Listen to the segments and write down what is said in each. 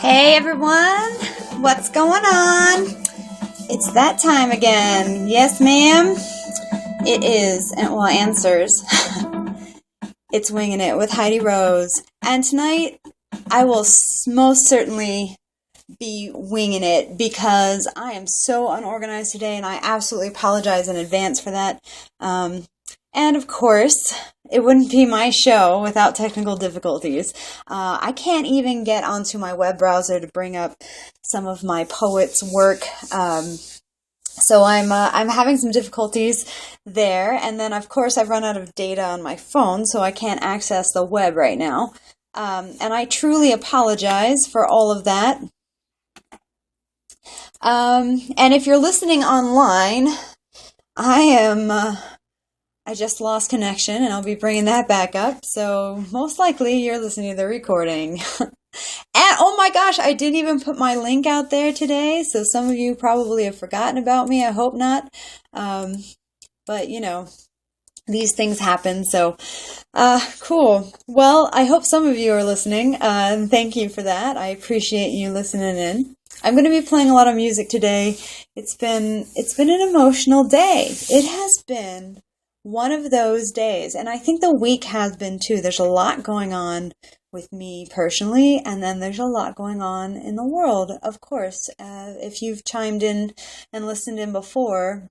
Hey everyone, what's going on? It's that time again. Yes, ma'am. It is, and well, answers. It's Winging It with Heidi Rose. And tonight, I will most certainly be winging it because I am so unorganized today, and I absolutely apologize in advance for that. And of course, it wouldn't be my show without technical difficulties. I can't even get onto my web browser to bring up some of my poet's work. So I'm having some difficulties there. And then, of course, I've run out of data on my phone, so I can't access the web right now. And I truly apologize for all of that. And if you're listening online, I just lost connection, and I'll be bringing that back up. So most likely you're listening to the recording. And oh my gosh, I didn't even put my link out there today. So some of you probably have forgotten about me. I hope not. But you know, these things happen. So, cool. Well, I hope some of you are listening. And thank you for that. I appreciate you listening in. I'm going to be playing a lot of music today. It's been an emotional day. It has been one of those days, and I think the week has been too. There's a lot going on with me personally, and then there's a lot going on in the world, of course. If you've chimed in and listened in before,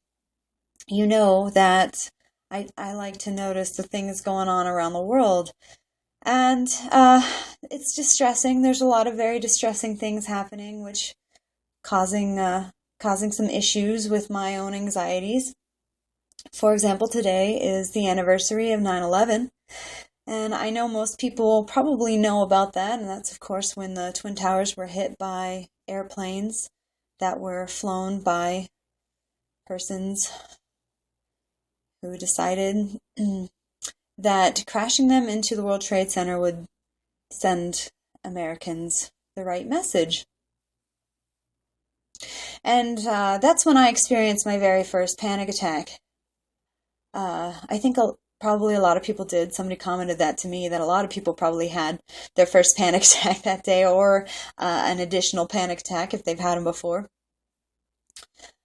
you know that I like to notice the things going on around the world. And it's distressing. There's a lot of very distressing things happening, which causing some issues with my own anxieties. For example, today is the anniversary of 9/11, and I know most people probably know about that, and that's, of course, when the Twin Towers were hit by airplanes that were flown by persons who decided that crashing them into the World Trade Center would send Americans the right message. And that's when I experienced my very first panic attack. I think probably a lot of people did. Somebody commented that to me, that a lot of people probably had their first panic attack that day, or an additional panic attack if they've had them before.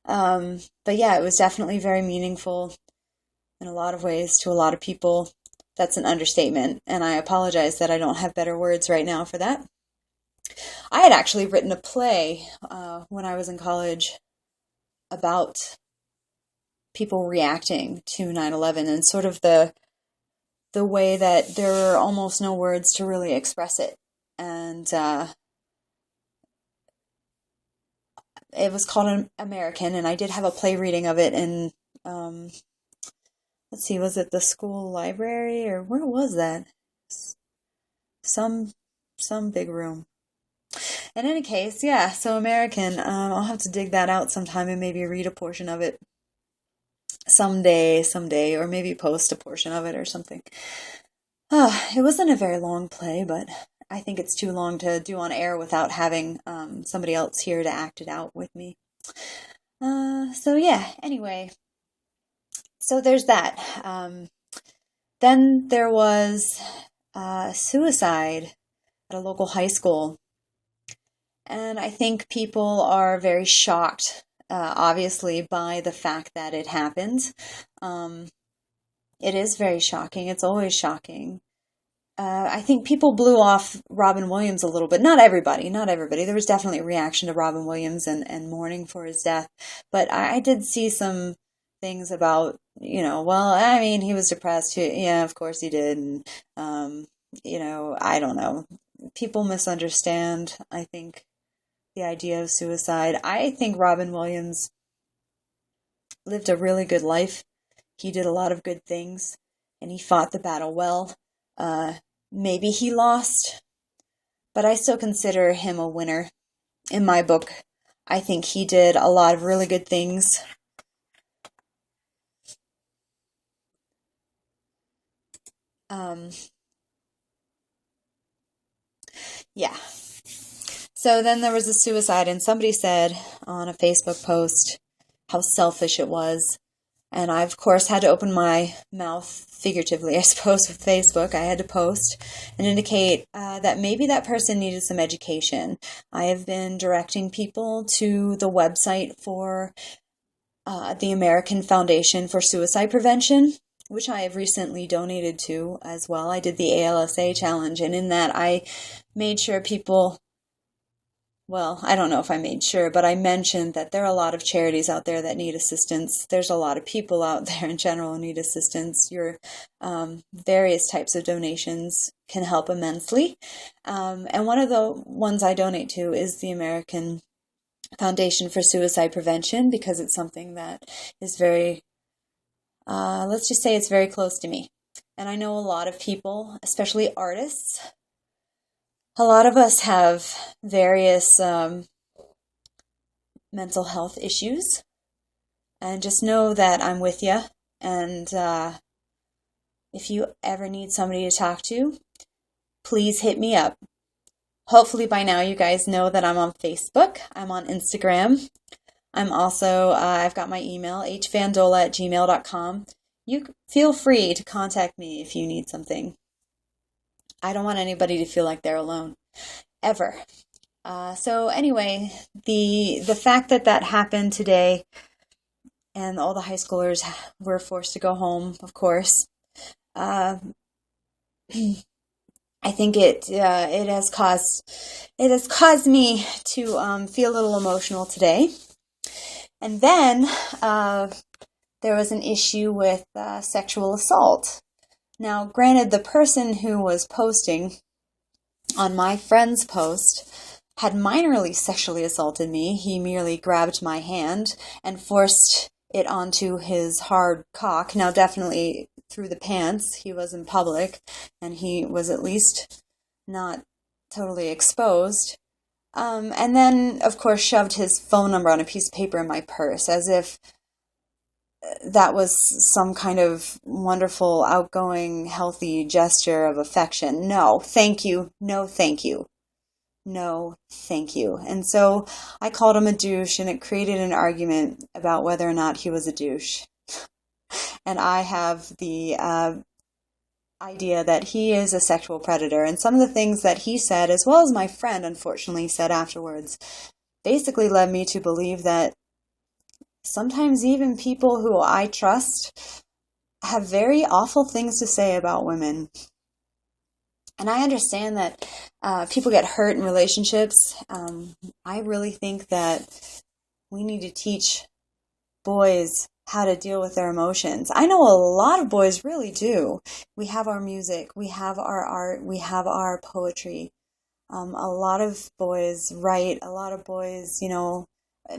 But yeah, it was definitely very meaningful in a lot of ways to a lot of people. That's an understatement, and I apologize that I don't have better words right now for that. I had actually written a play when I was in college about people reacting to 9/11 and sort of the way that there are almost no words to really express it. And it was called An American, and I did have a play reading of it in, let's see, was it the school library, or where was that? Some big room. In any case, yeah, so American, I'll have to dig that out sometime and maybe read a portion of it someday, or maybe post a portion of it or something. It wasn't a very long play, but I think it's too long to do on air without having somebody else here to act it out with me. So yeah, anyway, so there's that. Then there was suicide at a local high school. And I think people are very shocked, obviously, by the fact that it happened. It is very shocking. It's always shocking. I think people blew off Robin Williams a little bit. Not everybody. There was definitely a reaction to Robin Williams and mourning for his death. But I did see some things about, well, I mean, he was depressed. Yeah, of course he did. And, I don't know. People misunderstand, I think, the idea of suicide. I think Robin Williams lived a really good life. He did a lot of good things, and he fought the battle well. Maybe he lost, but I still consider him a winner. In my book, I think he did a lot of really good things. Yeah. So then there was a suicide, and somebody said on a Facebook post how selfish it was. And I, of course, had to open my mouth figuratively, I suppose, with Facebook. I had to post and indicate that maybe that person needed some education. I have been directing people to the website for the American Foundation for Suicide Prevention, which I have recently donated to as well. I did the ALSA challenge, and in that I made sure people, well, I don't know if I made sure, but I mentioned that there are a lot of charities out there that need assistance. There's a lot of people out there in general who need assistance. Your various types of donations can help immensely. And one of the ones I donate to is the American Foundation for Suicide Prevention, because it's something that is very, let's just say it's very close to me. And I know a lot of people, especially artists, a lot of us have various mental health issues, and just know that I'm with you. And if you ever need somebody to talk to, please hit me up. Hopefully by now you guys know that I'm on Facebook. I'm on Instagram. I'm also, I've got my email, hvandola@gmail.com. You feel free to contact me if you need something. I don't want anybody to feel like they're alone, ever. So anyway, the fact that that happened today, and all the high schoolers were forced to go home, of course, I think it has caused me to feel a little emotional today. And then there was an issue with sexual assault. Now, granted, the person who was posting on my friend's post had minorly sexually assaulted me. He merely grabbed my hand and forced it onto his hard cock. Now, definitely through the pants. He was in public, and he was at least not totally exposed. And then, of course, shoved his phone number on a piece of paper in my purse, as if that was some kind of wonderful, outgoing, healthy gesture of affection. No, thank you. No, thank you. No, thank you. And so I called him a douche, and it created an argument about whether or not he was a douche. And I have the idea that he is a sexual predator. And some of the things that he said, as well as my friend, unfortunately, said afterwards, basically led me to believe that sometimes even people who I trust have very awful things to say about women. And I understand that people get hurt in relationships. I really think that we need to teach boys how to deal with their emotions. I know a lot of boys really do. We have our music, we have our art, we have our poetry. A lot of boys write, a lot of boys,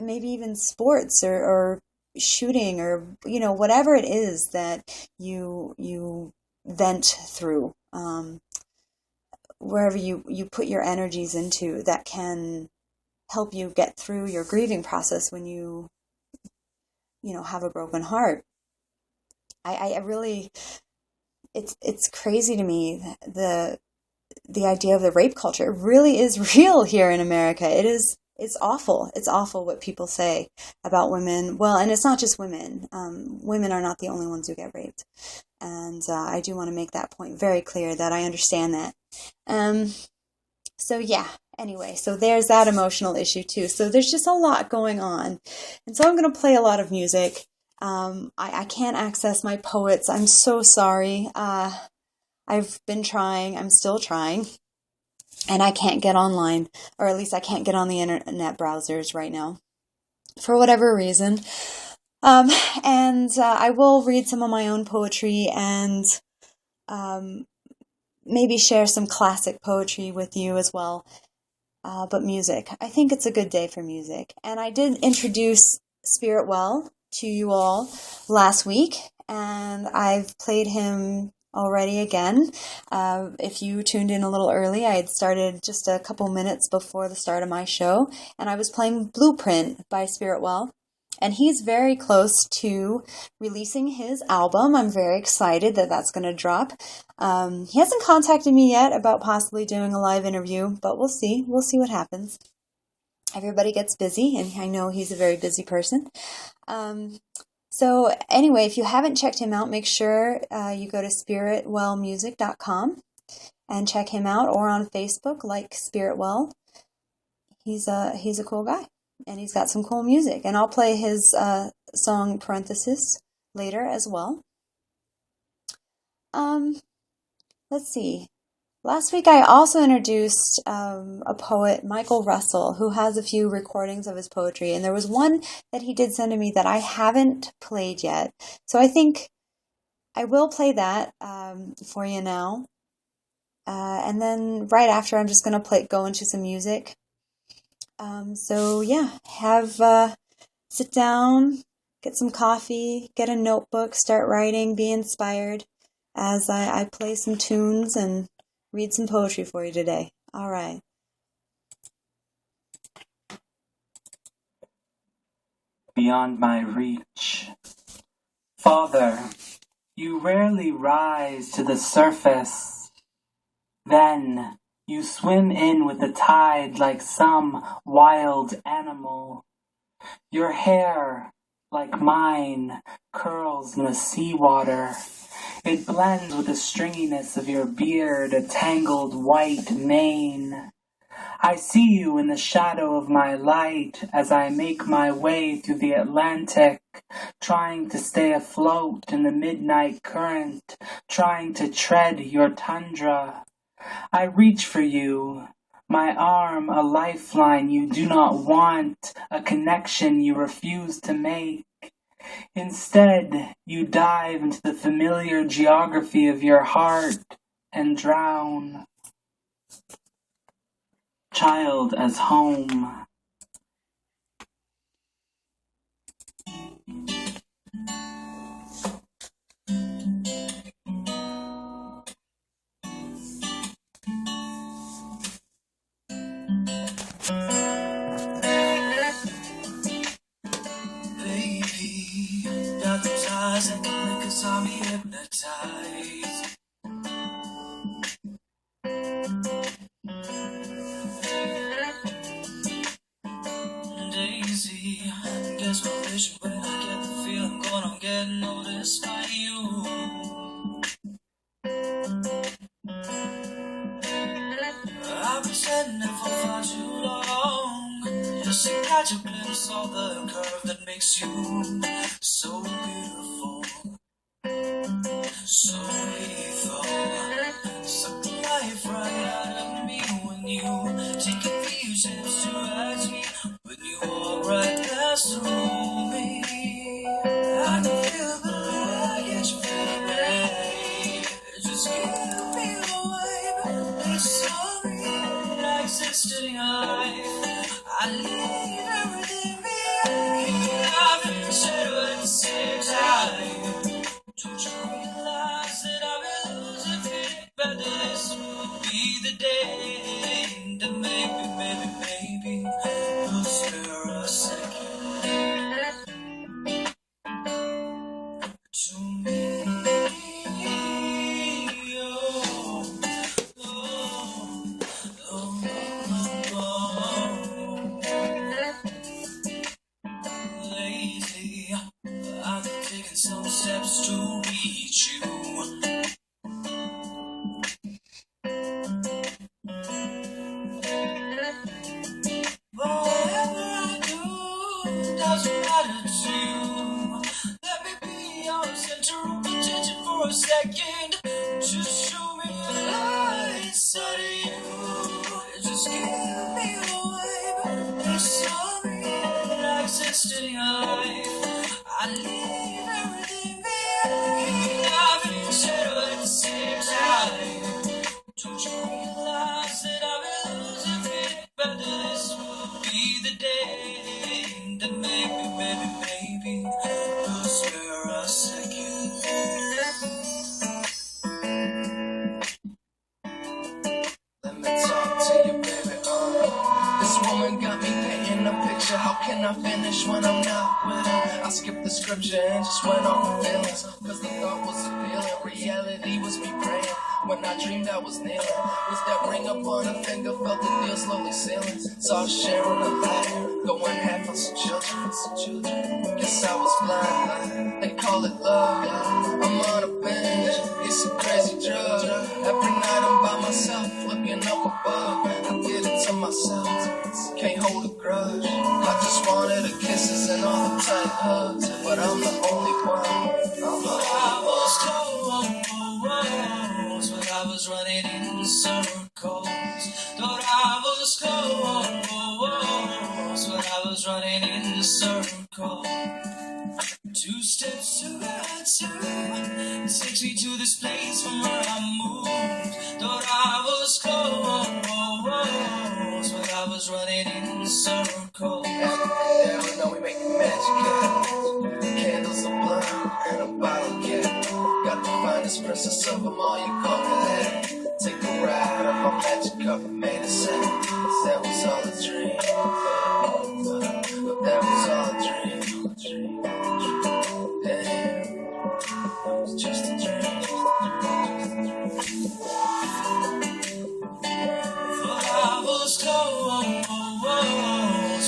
maybe even sports or shooting, or whatever it is that you vent through, wherever you put your energies into, that can help you get through your grieving process when you have a broken heart. I really, it's crazy to me, the idea of the rape culture. It really is real here in America. It's awful. It's awful what people say about women. Well, and it's not just women. Women are not the only ones who get raped. And I do want to make that point very clear, that I understand that. So yeah, anyway, so there's that emotional issue too. So there's just a lot going on. And so I'm going to play a lot of music. I can't access my poets. I'm so sorry. I've been trying. I'm still trying. And I can't get online, or at least I can't get on the internet browsers right now, for whatever reason. And I will read some of my own poetry, and maybe share some classic poetry with you as well. But music. I think it's a good day for music. And I did introduce Spirit Well to you all last week, and I've played him already again. If you tuned in a little early, I had started just a couple minutes before the start of my show, and I was playing Blueprint by Spirit Well. And he's very close to releasing his album. I'm very excited that that's going to drop. He hasn't contacted me yet about possibly doing a live interview, but we'll see. We'll see what happens. Everybody gets busy, and I know he's a very busy person. So anyway, if you haven't checked him out, make sure you go to spiritwellmusic.com and check him out, or on Facebook, like Spiritwell. He's a cool guy, and he's got some cool music. And I'll play his song Parenthesis later as well. Let's see. Last week I also introduced a poet, Michael Russell, who has a few recordings of his poetry, and there was one that he did send to me that I haven't played yet. So I think I will play that for you now. And then right after, I'm just going to go into some music. So yeah, sit down, get some coffee, get a notebook, start writing, be inspired as I play some tunes and read some poetry for you today. All right. Beyond my reach. Father, you rarely rise to the surface. Then you swim in with the tide like some wild animal. Your hair, like mine, curls in the seawater. It blends with the stringiness of your beard, a tangled white mane. I see you in the shadow of my light as I make my way through the Atlantic, trying to stay afloat in the midnight current, trying to tread your tundra. I reach for you, my arm a lifeline you do not want, a connection you refuse to make. Instead, you dive into the familiar geography of your heart and drown. Child as home. And the liquor saw me hypnotized. Daisy, guess my vision when I get the feeling going on getting noticed by you. I've been sitting there for far too long, just to catch a glimpse of the curve that makes you so beautiful, so lethal. Suck the life right out of me when you take a few steps towards me, when you walk right past through me. I can feel the way I get you feeling, babe. Just give me the wave. It's sorry I exist in your life. I leave everything behind. I've been shadow at the same time. Don't you realize that I've been losing faith? But this will be the day that maybe we'll spare a second to me. Oh, oh, oh, oh. Lately, I've been taking some steps to reach you. Whatever I do doesn't matter to you. Let me be your center of attention for a second. Just show me the light inside of you. Just give me the wave. There's something that exists in your life. I leave everything behind. I've been shadow at the same time. Don't you realize that I've been losing faith? But this will be the day that maybe we'll spare a second. Let me talk to you, baby. This woman got me painting a picture. How can I finish when I'm not with her? I skipped the scripture and just went on the feelings, cause the thought was appealing. Reality was me praying. When I dreamed I was kneeling, was that ring up on her finger, felt the deal slowly sealing. Saw her sharing a ladder, going half on some children. Guess I was blind, they call it love. I'm on a binge, it's a crazy drug. Every night I'm by myself, looking up above. I get it to myself, can't hold a grudge. I just wanted the kisses and all the tight hugs, but I'm the only one. I was cold, but I was running in circles. Thought I was close, but I was running in circles. Two steps to right side, takes me to this place from where I moved. Thought I was close, but I was running in circles. Yeah, we know we make magic, candles are blind and a bottle cap. Got the finest princess of them all, you call me that. Take a ride on my magic carpet made of sand. That was all a dream, but that was all a dream. Damn, it was just a dream. Thought I was close,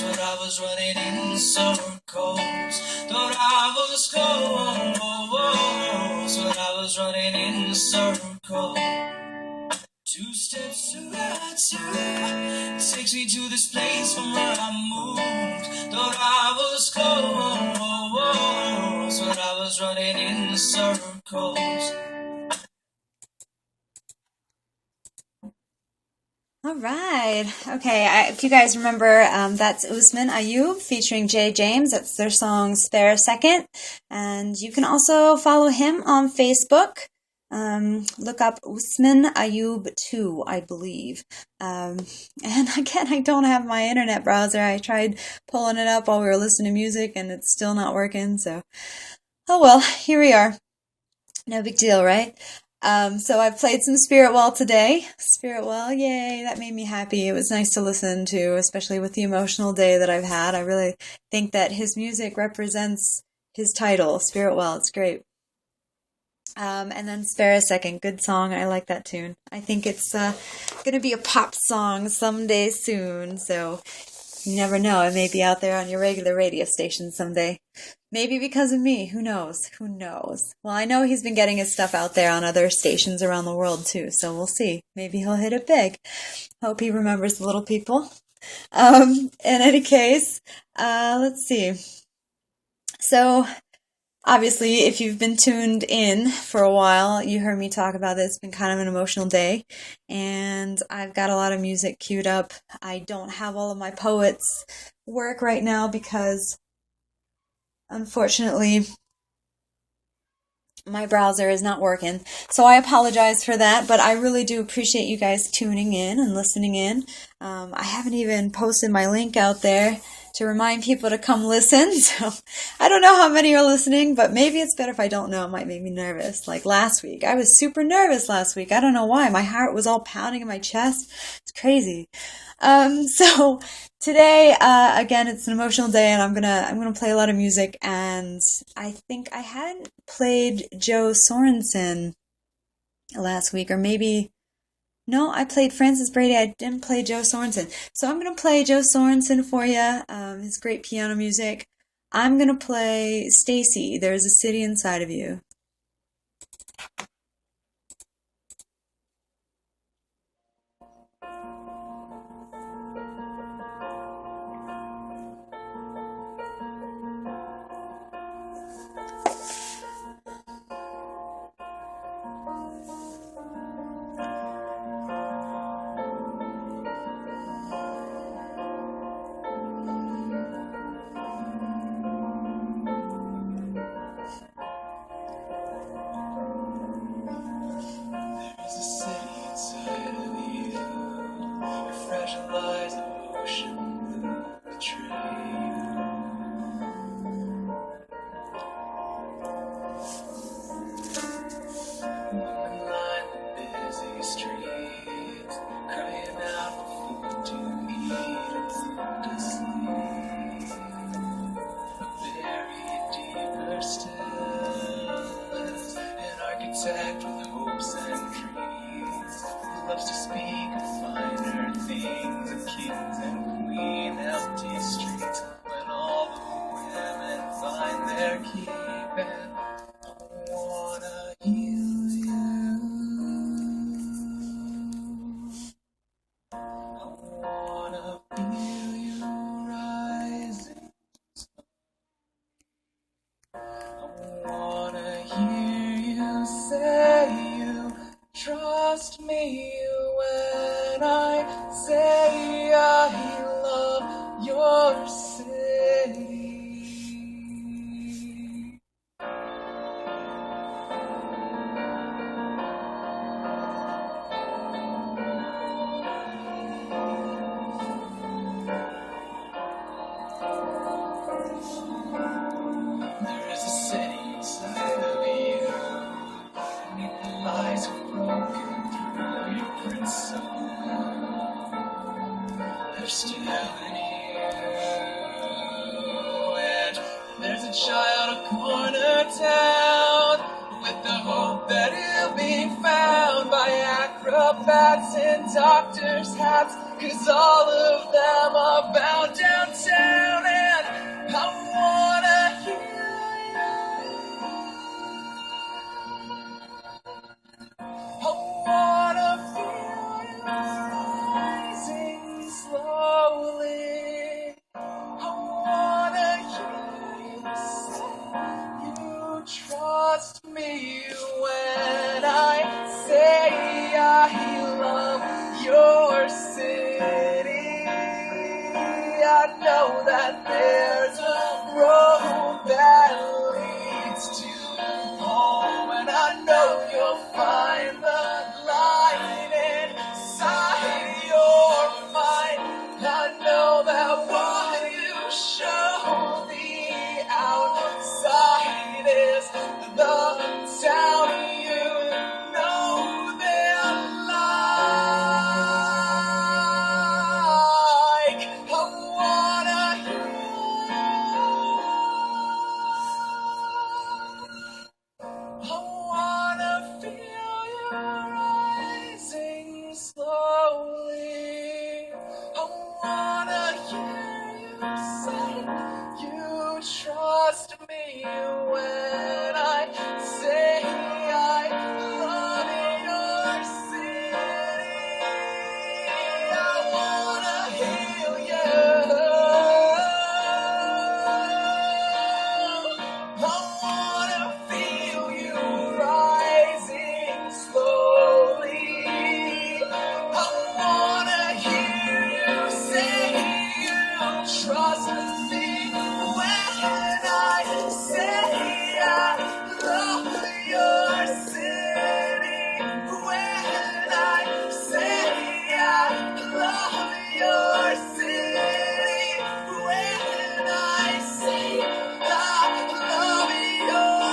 but I was running in circles. Thought I was close, but I was running in circles. Two steps to right side, takes me to this place from where I moved. Thought I was close, but I was running in circles. All right. Okay. If you guys remember, that's Usman Ayub featuring Jay James. That's their song Spare a Second. And you can also follow him on Facebook. Look up Usman Ayub 2, I believe. And again, I don't have my internet browser. I tried pulling it up while we were listening to music and it's still not working. So, oh well, here we are. No big deal, right? So I played some Spirit Well today. Spirit Well, yay, that made me happy. It was nice to listen to, especially with the emotional day that I've had. I really think that his music represents his title, Spirit Well. It's great. And then Spare a Second, good song. I like that tune. I think it's going to be a pop song someday soon, so you never know. It may be out there on your regular radio station someday. Maybe because of me. Who knows? Who knows? Well, I know he's been getting his stuff out there on other stations around the world, too, so we'll see. Maybe he'll hit it big. Hope he remembers the little people. In any case, let's see. So, obviously, if you've been tuned in for a while, you heard me talk about this. It's been kind of an emotional day, and I've got a lot of music queued up. I don't have all of my poets' work right now because, unfortunately, my browser is not working. So I apologize for that, but I really do appreciate you guys tuning in and listening in. I haven't even posted my link out there to remind people to come listen. So I don't know how many are listening, but maybe it's better if I don't know. It might make me nervous. Like last week, I was super nervous last week. I don't know why. My heart was all pounding in my chest. It's crazy. So today, again, it's an emotional day, and I'm gonna play a lot of music. And I think I hadn't played Joe Sorensen last week, or maybe. No, I played Francis Brady. I didn't play Joe Sorensen. So I'm going to play Joe Sorensen for you, his great piano music. I'm going to play Stacy, There's a City Inside of You. With hopes and dreams. loves to speak of finer things, of kings and queen, empty streets, when all the women find their keeping. I wanna heal you. I wanna feel you rising. I wanna hear you say you trust me when I say I love your city. There is a city inside of you. It lies broken through your prince of They're still in you. And there's a child, a corner town, with the hope that he'll be found by acrobats and doctors' hats, 'cause all of them are bound downtown. And I wanna heal you. I wanna feel you rising slowly. I wanna hear you say you trust me when I say I love your city. I know that there's a road that leads to home, and I know you'll find the light inside your mind. I know that what you show the outside is the town you know they're like. I wanna heal you. I wanna feel you rising slowly. I wanna hear you say you trust me when I say I love your city. I wanna heal you. I wanna feel you rising slowly. I wanna hear you say you trust me when I say I love your city. When I say I love your city. When I say I love your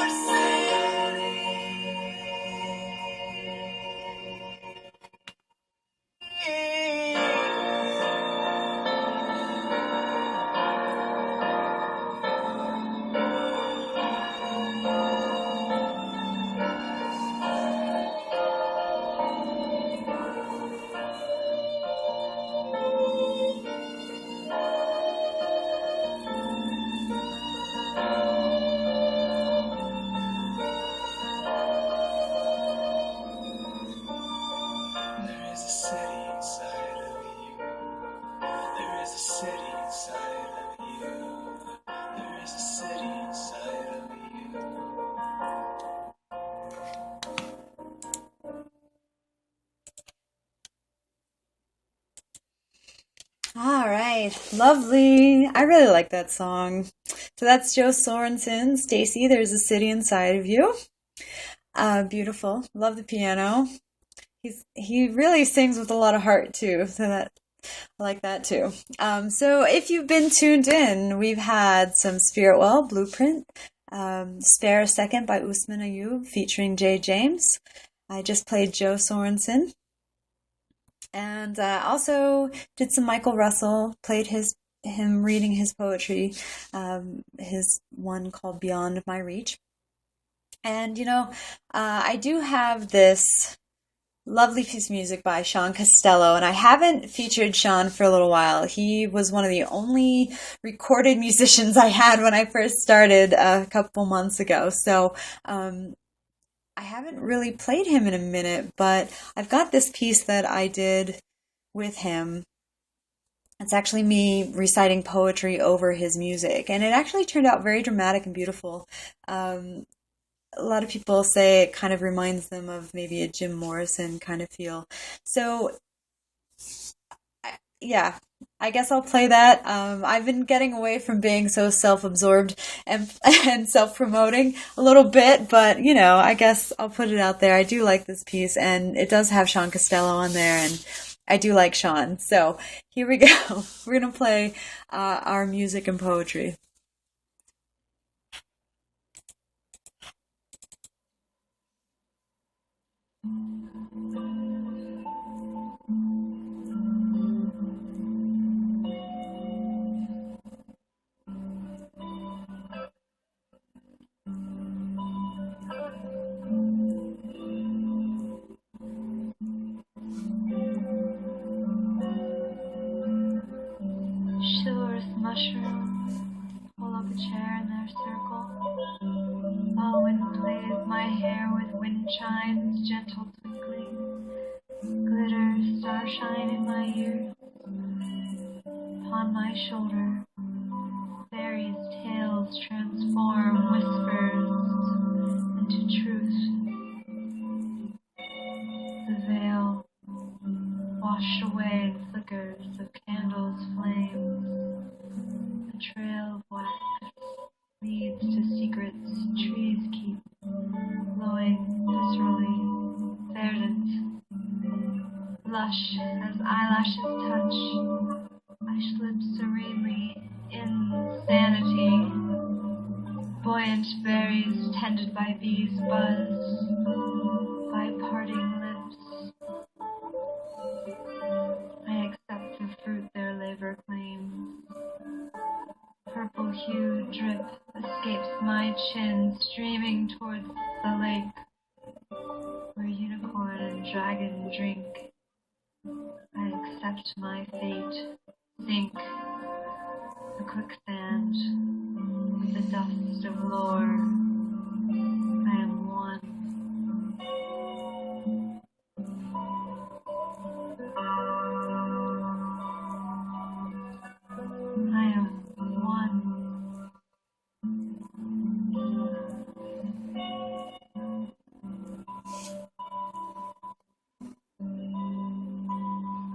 There is a city inside of you. There is a city inside of you. There is a city inside of you. All right, lovely. I really like that song. So that's Joe Sorensen. Stacy, there's a city inside of you. Beautiful. Love the piano. He really sings with a lot of heart too. So that I like that too. So if you've been tuned in, we've had some Spirit Well Blueprint, Spare a Second by Usman Ayub featuring Jay James. I just played Joe Sorensen. And also did some Michael Russell, played him reading his poetry, his one called Beyond My Reach. And, I do have this Lovely piece of music by Sean Costello, and I haven't featured Sean for a little while. He was one of the only recorded musicians I had when I first started a couple months ago, so I haven't really played him in a minute, but I've got this piece that I did with him. It's actually me reciting poetry over his music, and it actually turned out very dramatic and beautiful. A lot of people say it kind of reminds them of maybe a Jim Morrison kind of feel. So, yeah, I guess I'll play that. I've been getting away from being so self-absorbed and and self-promoting a little bit, but I guess I'll put it out there. I do like this piece, and it does have Sean Costello on there, and I do like Sean. So here we go. We're gonna play our music and poetry. Mushrooms pull up a chair in their circle, while wind plays my hair with wind chimes, gentle twinkling, glitter, starshine in my ears. Upon my shoulder, fairies' tales transform whispers into truth. The veil washed away flickers of candles' flames. A trail of wax leads to secrets trees keep, glowing viscerally, verdant. Lush as eyelashes touch, I slip serenely in sanity. Buoyant berries tended by bees buzz, by parting lips. I accept the fruit their labor claims. Purple hue drip escapes my chin, streaming towards the lake, where unicorn and dragon drink. I accept my fate, sink the quicksand with the dust of lore. I am one. I am one.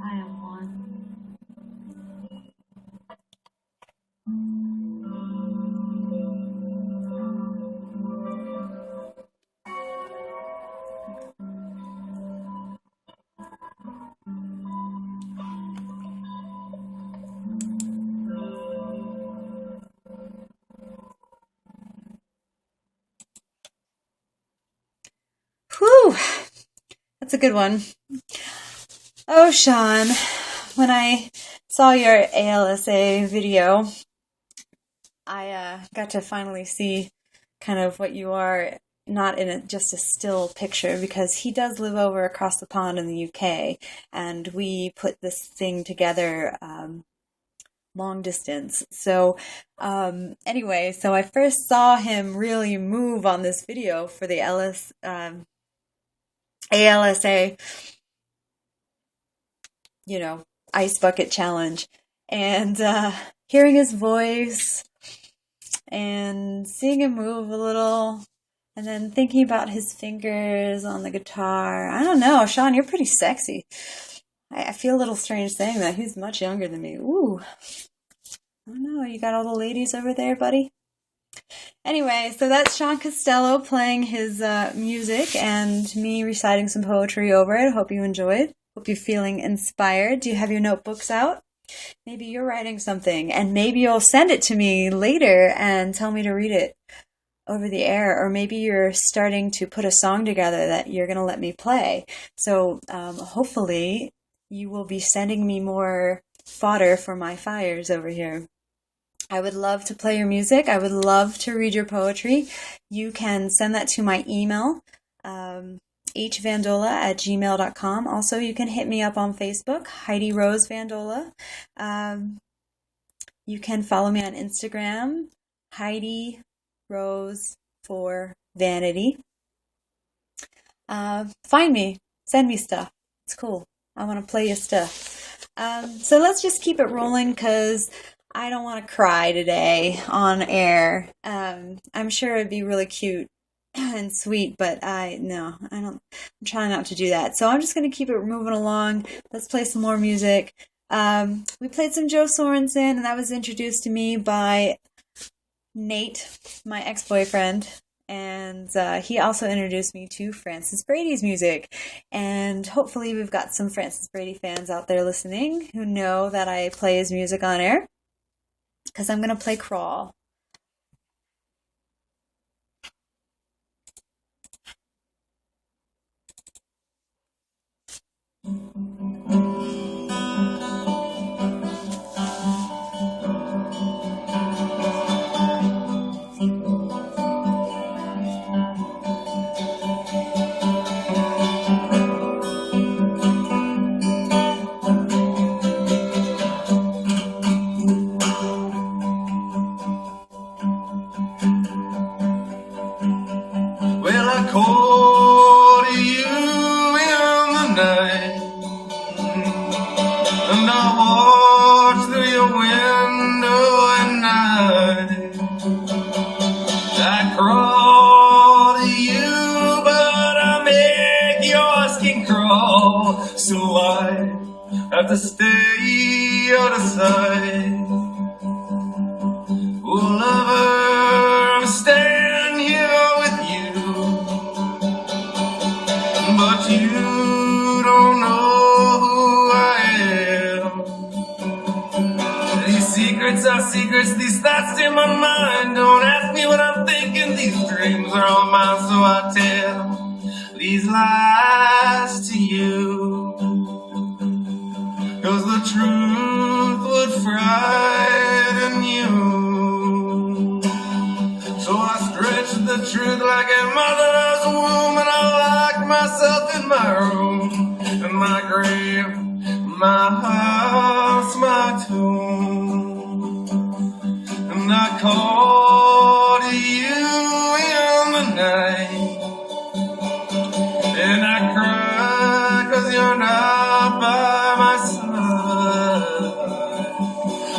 I am one. Whew, that's a good one. Oh, Sean, when I saw your ALSA video, I got to finally see kind of what you are, not in just a still picture, because he does live over across the pond in the UK, and we put this thing together long distance. So anyway, so I first saw him really move on this video for the ALSA, ice bucket challenge, and hearing his voice and seeing him move a little, and then thinking about his fingers on the guitar. I don't know, Sean, you're pretty sexy. I feel a little strange saying that. He's much younger than me. Ooh. I don't know, you got all the ladies over there, buddy? Anyway, so that's Sean Costello playing his music and me reciting some poetry over it. Hope you enjoyed. Hope you're feeling inspired. Do you have your notebooks out? Maybe you're writing something, and maybe you'll send it to me later and tell me to read it over the air, or maybe you're starting to put a song together that you're going to let me play. So hopefully you will be sending me more fodder for my fires over here. I would love to play your music. I would love to read your poetry. You can send that to my email. hvandola@gmail.com. Also, you can hit me up on Facebook, Heidi Rose Vandola. You can follow me on Instagram, Heidi Rose for Vanity. Find me, send me stuff. It's cool. I want to play you stuff. So let's just keep it rolling because I don't want to cry today on air. I'm sure it'd be really cute and sweet, but I don't. I'm trying not to do that. So I'm just going to keep it moving along. Let's play some more music. We played some Joe Sorensen, and that was introduced to me by Nate, my ex-boyfriend. And he also introduced me to Francis Brady's music. And hopefully we've got some Francis Brady fans out there listening who know that I play his music on air. Because I'm going to play Crawl. Well, I called you in the night, and I watched through your window at night. I crawl to you, but I make your skin crawl, so I have to stay out of sight. Oh, lover, I'm staying here with you, but you don't know who I am. These secrets are secrets, these thoughts in my mind. Don't ask me what I'm thinking, these dreams are all mine, so I tell these lies to you, 'cause the truth would frighten you. So I stretch the truth like a mother's womb, and I lock myself in my room, and my grave, my house, my tomb. And I call to you in the night, and I cry 'cause you're not by my side.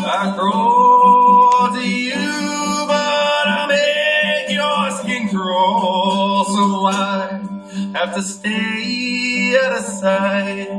I crawl to you, but I make your skin crawl, so I have to stay out of sight.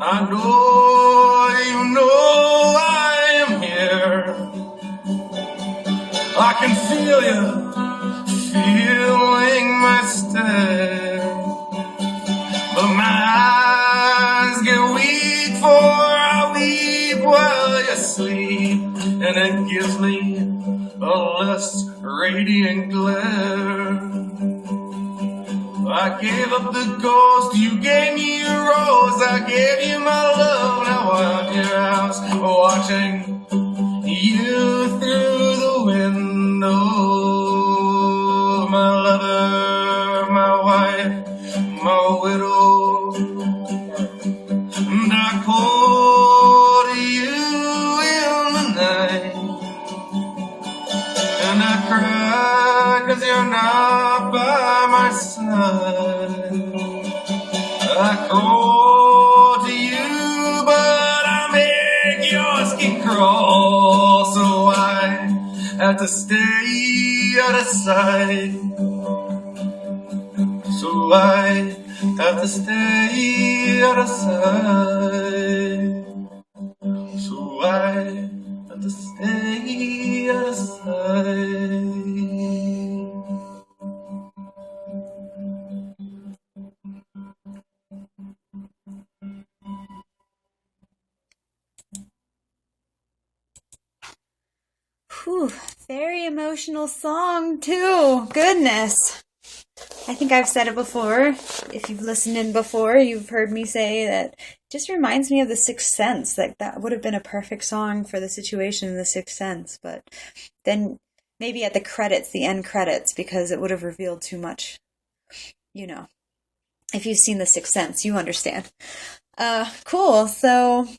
I know you know I am here. I can feel you feeling my stare, but my eyes get weak, for I weep while you sleep, and it gives me a less radiant glare. I gave up the ghost, you gave me a rose, I gave you my love, now I'm at your house, watching you through the window. My lover, my wife, my widow. And I call to you in the night, and I cry 'cause you're not by my side. I crawl to you, but I make your skin crawl, so I have to stay out of sight. So I have to stay out of sight. So I have to stay out of sight. emotional song, too. Goodness. I think I've said it before. If you've listened in before, you've heard me say that it just reminds me of The Sixth Sense. Like, that would have been a perfect song for the situation in The Sixth Sense. But then maybe at the credits, the end credits, because it would have revealed too much. You know, if you've seen The Sixth Sense, you understand. Cool. So,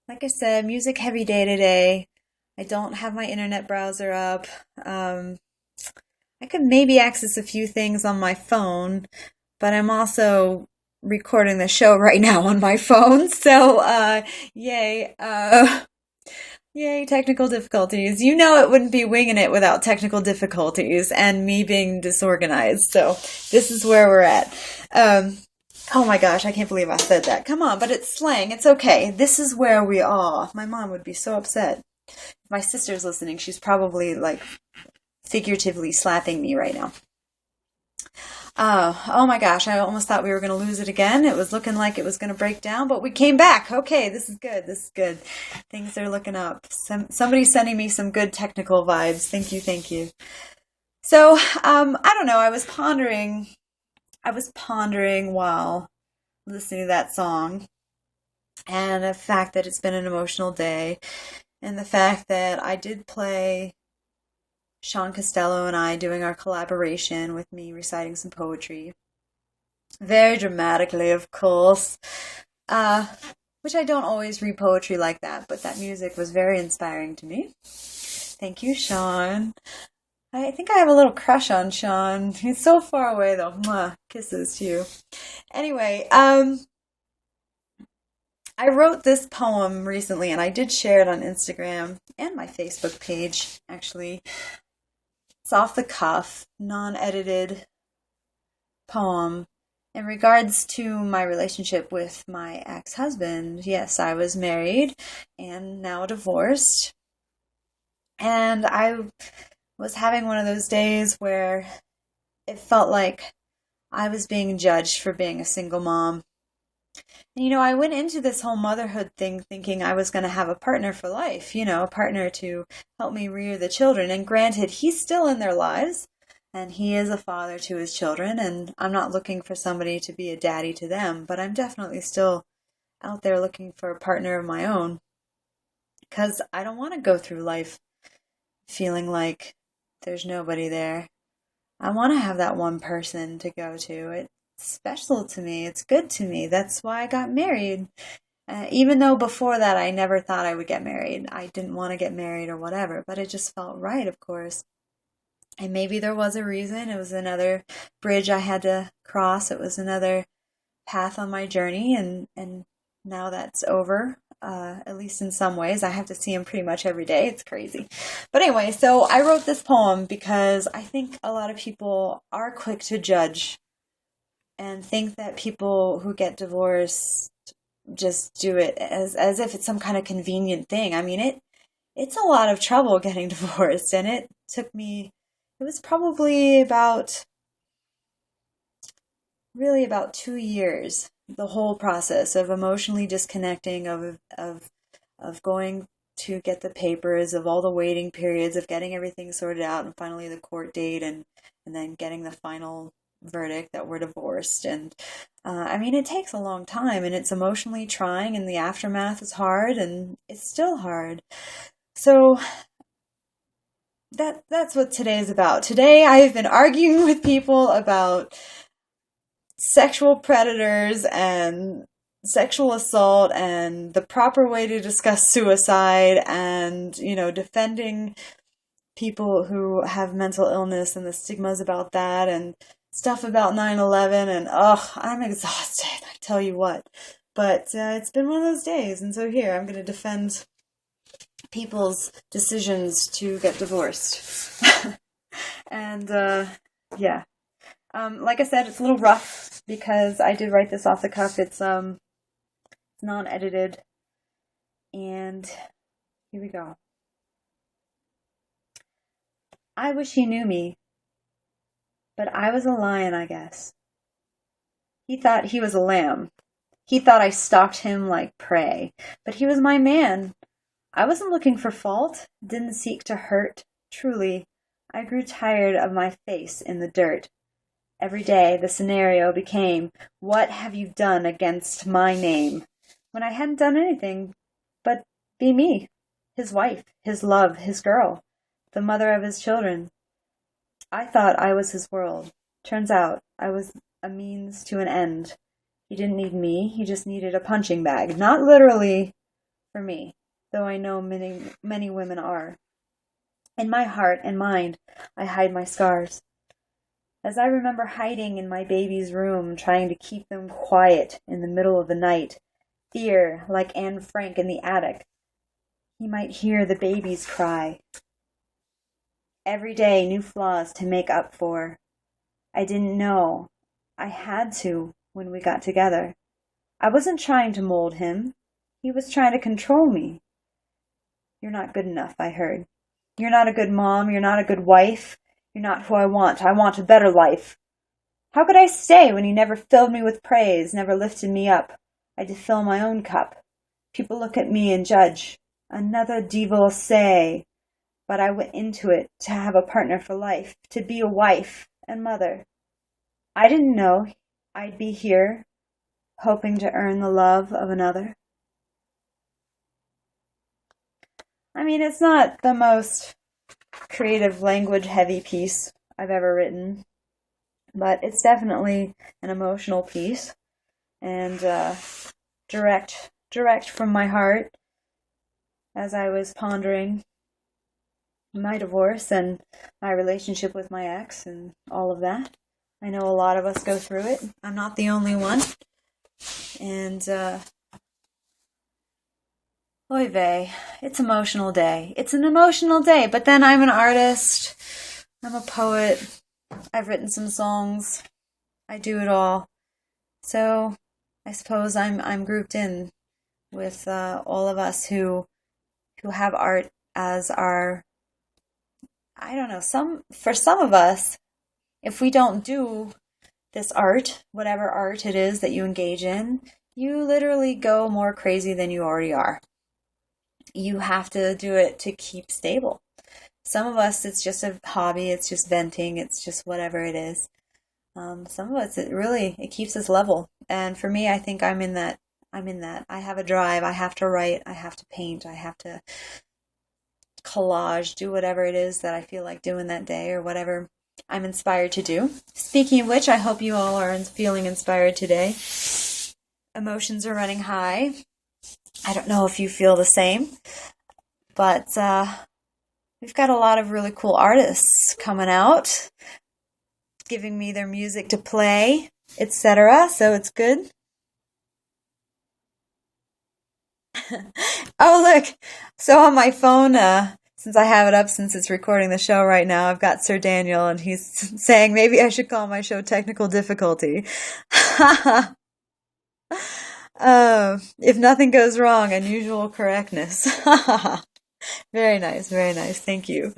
like I said, music heavy day today. I don't have my internet browser up. I could maybe access a few things on my phone, but I'm also recording the show right now on my phone. So, yay. Yay, technical difficulties. You know it wouldn't be winging it without technical difficulties and me being disorganized. So this is where we're at. Oh my gosh, I can't believe I said that. Come on, but it's slang. It's okay. This is where we are. My mom would be so upset. If my sister's listening, she's probably like figuratively slapping me right now. Oh my gosh, I almost thought we were going to lose it again. It was looking like it was going to break down, but we came back. Okay, this is good. This is good. Things are looking up. Somebody's sending me some good technical vibes. Thank you, thank you. So, I don't know. I was pondering while listening to that song, and the fact that it's been an emotional day, and the fact that I did play Sean Costello and I doing our collaboration with me reciting some poetry. Very dramatically, of course. Which I don't always read poetry like that, but that music was very inspiring to me. Thank you, Sean. I think I have a little crush on Sean. He's so far away, though. Mwah. Kisses to you. Anyway, I wrote this poem recently, and I did share it on Instagram and my Facebook page, actually. It's off the cuff, non-edited poem in regards to my relationship with my ex-husband. Yes, I was married and now divorced. And I was having one of those days where it felt like I was being judged for being a single mom. And, I went into this whole motherhood thing thinking I was going to have a partner for life, a partner to help me rear the children. And granted, he's still in their lives, and he is a father to his children, and I'm not looking for somebody to be a daddy to them, but I'm definitely still out there looking for a partner of my own, because I don't want to go through life feeling like there's nobody there. I want to have that one person to go to. It's special to me. It's good to me. That's why I got married. Even though before that I never thought I would get married. I didn't want to get married or whatever, but it just felt right, of course. And maybe there was a reason. It was another bridge I had to cross. It was another path on my journey, and now that's over. At least in some ways. I have to see him pretty much every day. It's crazy. But anyway, so I wrote this poem because I think a lot of people are quick to judge and think that people who get divorced just do it as if it's some kind of convenient thing. I mean, it's a lot of trouble getting divorced, and it was probably about 2 years, the whole process of emotionally disconnecting, of going to get the papers, of all the waiting periods, of getting everything sorted out, and finally the court date, and then getting the final verdict that we're divorced. And it takes a long time, and it's emotionally trying, and the aftermath is hard, and it's still hard. So that's what today is about. Today I've been arguing with people about sexual predators and sexual assault and the proper way to discuss suicide, and defending people who have mental illness and the stigmas about that, and stuff about 9/11, and I'm exhausted, I tell you what. But it's been one of those days, and so here I'm going to defend people's decisions to get divorced. And yeah, like I said, it's a little rough because I did write this off the cuff. It's non-edited, and here we go. I wish he knew me, but I was a lion, I guess. He thought he was a lamb. He thought I stalked him like prey, but he was my man. I wasn't looking for fault, didn't seek to hurt. Truly, I grew tired of my face in the dirt. Every day the scenario became, what have you done against my name? When I hadn't done anything but be me, his wife, his love, his girl, the mother of his children. I thought I was his world. Turns out I was a means to an end. He didn't need me, he just needed a punching bag. Not literally for me, though I know many women are. In my heart and mind, I hide my scars. As I remember hiding in my baby's room, trying to keep them quiet in the middle of the night, fear, like Anne Frank in the attic. He might hear the babies cry. Every day, new flaws to make up for. I didn't know. I had to when we got together. I wasn't trying to mold him. He was trying to control me. You're not good enough, I heard. You're not a good mom. You're not a good wife. You're not who I want. I want a better life. How could I stay when he never filled me with praise, never lifted me up? I had to fill my own cup. People look at me and judge. Another divorcee. But I went into it to have a partner for life, to be a wife and mother. I didn't know I'd be here, hoping to earn the love of another. I mean, it's not the most creative language-heavy piece I've ever written, but it's definitely an emotional piece and direct from my heart as I was pondering my divorce and my relationship with my ex and all of that. I know a lot of us go through it. I'm not the only one. And, oy vey, it's emotional day. It's an emotional day, but then I'm an artist. I'm a poet. I've written some songs. I do it all. So I suppose I'm grouped in with all of us who have art as our, I don't know, for some of us, if we don't do this art, whatever art it is that you engage in, you literally go more crazy than you already are. You have to do it to keep stable. Some of us, it's just a hobby, it's just venting, it's just whatever it is. Some of us, it keeps us level. And for me, I think I'm in that. I have a drive. I have to write. I have to paint. I have to collage, do whatever it is that I feel like doing that day or whatever I'm inspired to do. Speaking of which, I hope you all are feeling inspired today. Emotions are running high. I don't know if you feel the same, but we've got a lot of really cool artists coming out, giving me their music to play, etc. So it's good. Oh, look. So on my phone, since I have it up, since it's recording the show right now, I've got Sir Daniel, and he's saying maybe I should call my show Technical Difficulty. If nothing goes wrong, unusual correctness. Very nice, very nice. Thank you.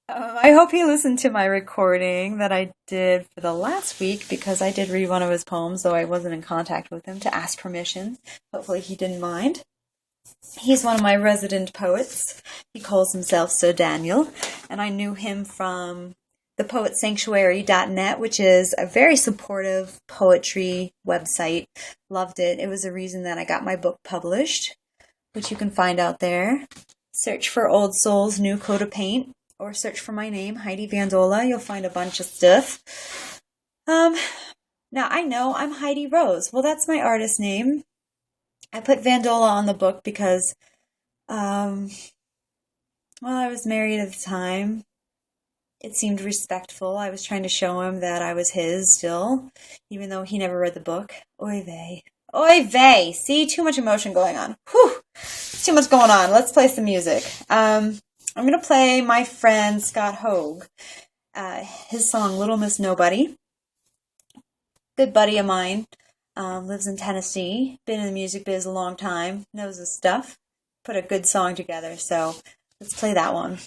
I hope he listened to my recording that I did for the last week, because I did read one of his poems, though I wasn't in contact with him to ask permission. Hopefully he didn't mind. He's one of my resident poets. He calls himself Sir Daniel, and I knew him from thepoetsanctuary.net, which is a very supportive poetry website. Loved it. It was a reason that I got my book published, which you can find out there. Search for Old Soul's New Coat of Paint, or search for my name, Heidi Vandola. You'll find a bunch of stuff. Now, I know I'm Heidi Rose. Well, that's my artist name. I put Vandola on the book because, I was married at the time. It seemed respectful. I was trying to show him that I was his still, even though he never read the book. Oy vey. Oy vey! See, too much emotion going on. Whew! Too much going on. Let's play some music. I'm going to play my friend Scott Hogue, his song Little Miss Nobody. Good buddy of mine, lives in Tennessee, been in the music biz a long time, knows his stuff, put a good song together, so let's play that one.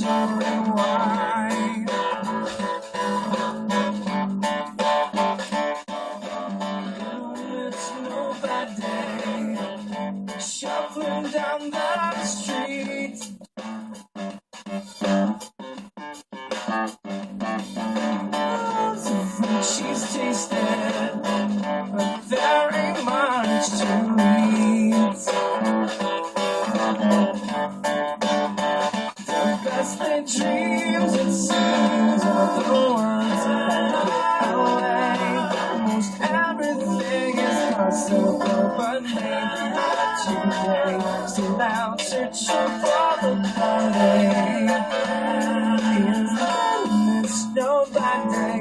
wondering why. It's no bad day, shuffling down the street. She's tasted, but very much to eat. The best they dreams, it seems, are the ones that get away. Most everything is possible, but maybe not today. Still out searching for the party. It's no bad day.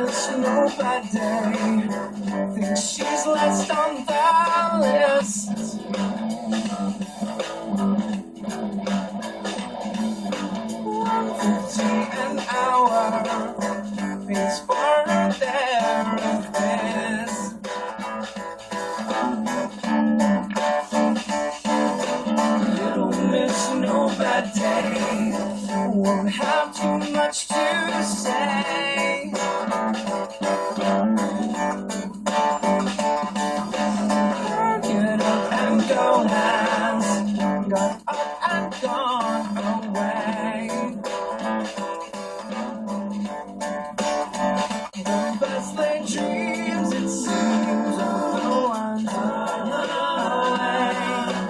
It's no bad day. Think she's last on the list. 150 an hour pays for her therapist. Little miss, no bad day. Won't have too much to say. Get up and go has got up and gone away. The best laid dreams, it seems, are the ones away.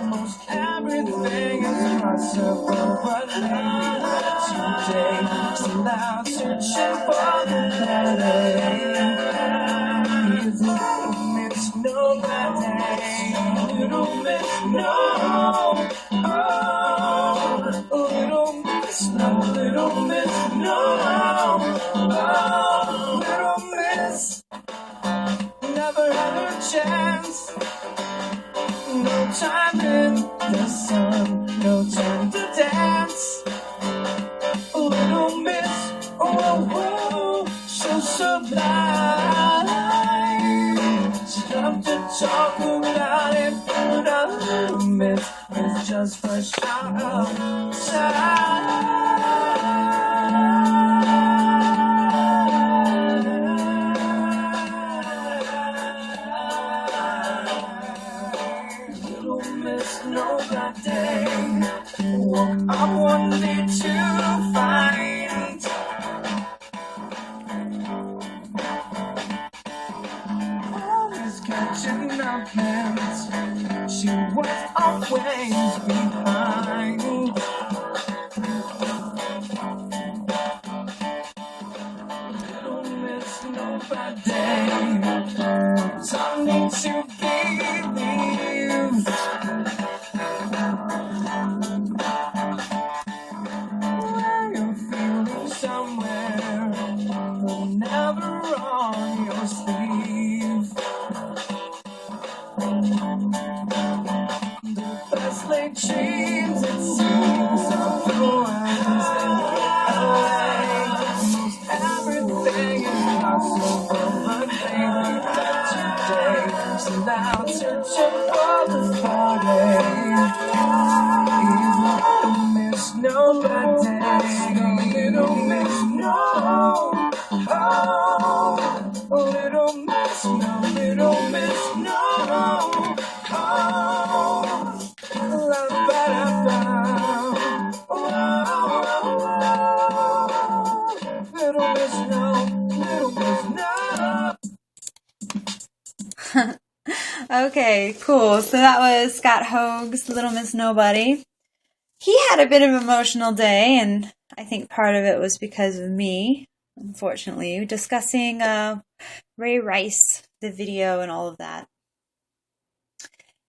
Most everything is possible, but maybe not today. Still out searching for the better. It's no bad day. Little miss, no. Oh, little miss, no. Little miss, no. Oh, little miss. Never had her chance. No time in the sun. No time to dance. Little miss, oh, whoa, so sublime. Love to talk about it, but a little miss is just fresh outside. Little miss, no bad day. Woke up one day to find always catching up and she was always behind. Little miss, no bad day. Something to believe. Where you're feeling somewhere, but never on your sleeve. The best laid dreams, it seems, are the ones that get away. Most everything is possible, but maybe not today. Still out searching for the party. Little miss, no bad day. Little miss, no. Oh, little miss, no. Little miss, no. Oh, la ba da ba. Oh, little miss, no. Little miss, no. Okay, cool. So that was Scott Hoag's Little Miss Nobody. He had a bit of an emotional day, and I think part of it was because of me, unfortunately, discussing Ray Rice, the video, and all of that.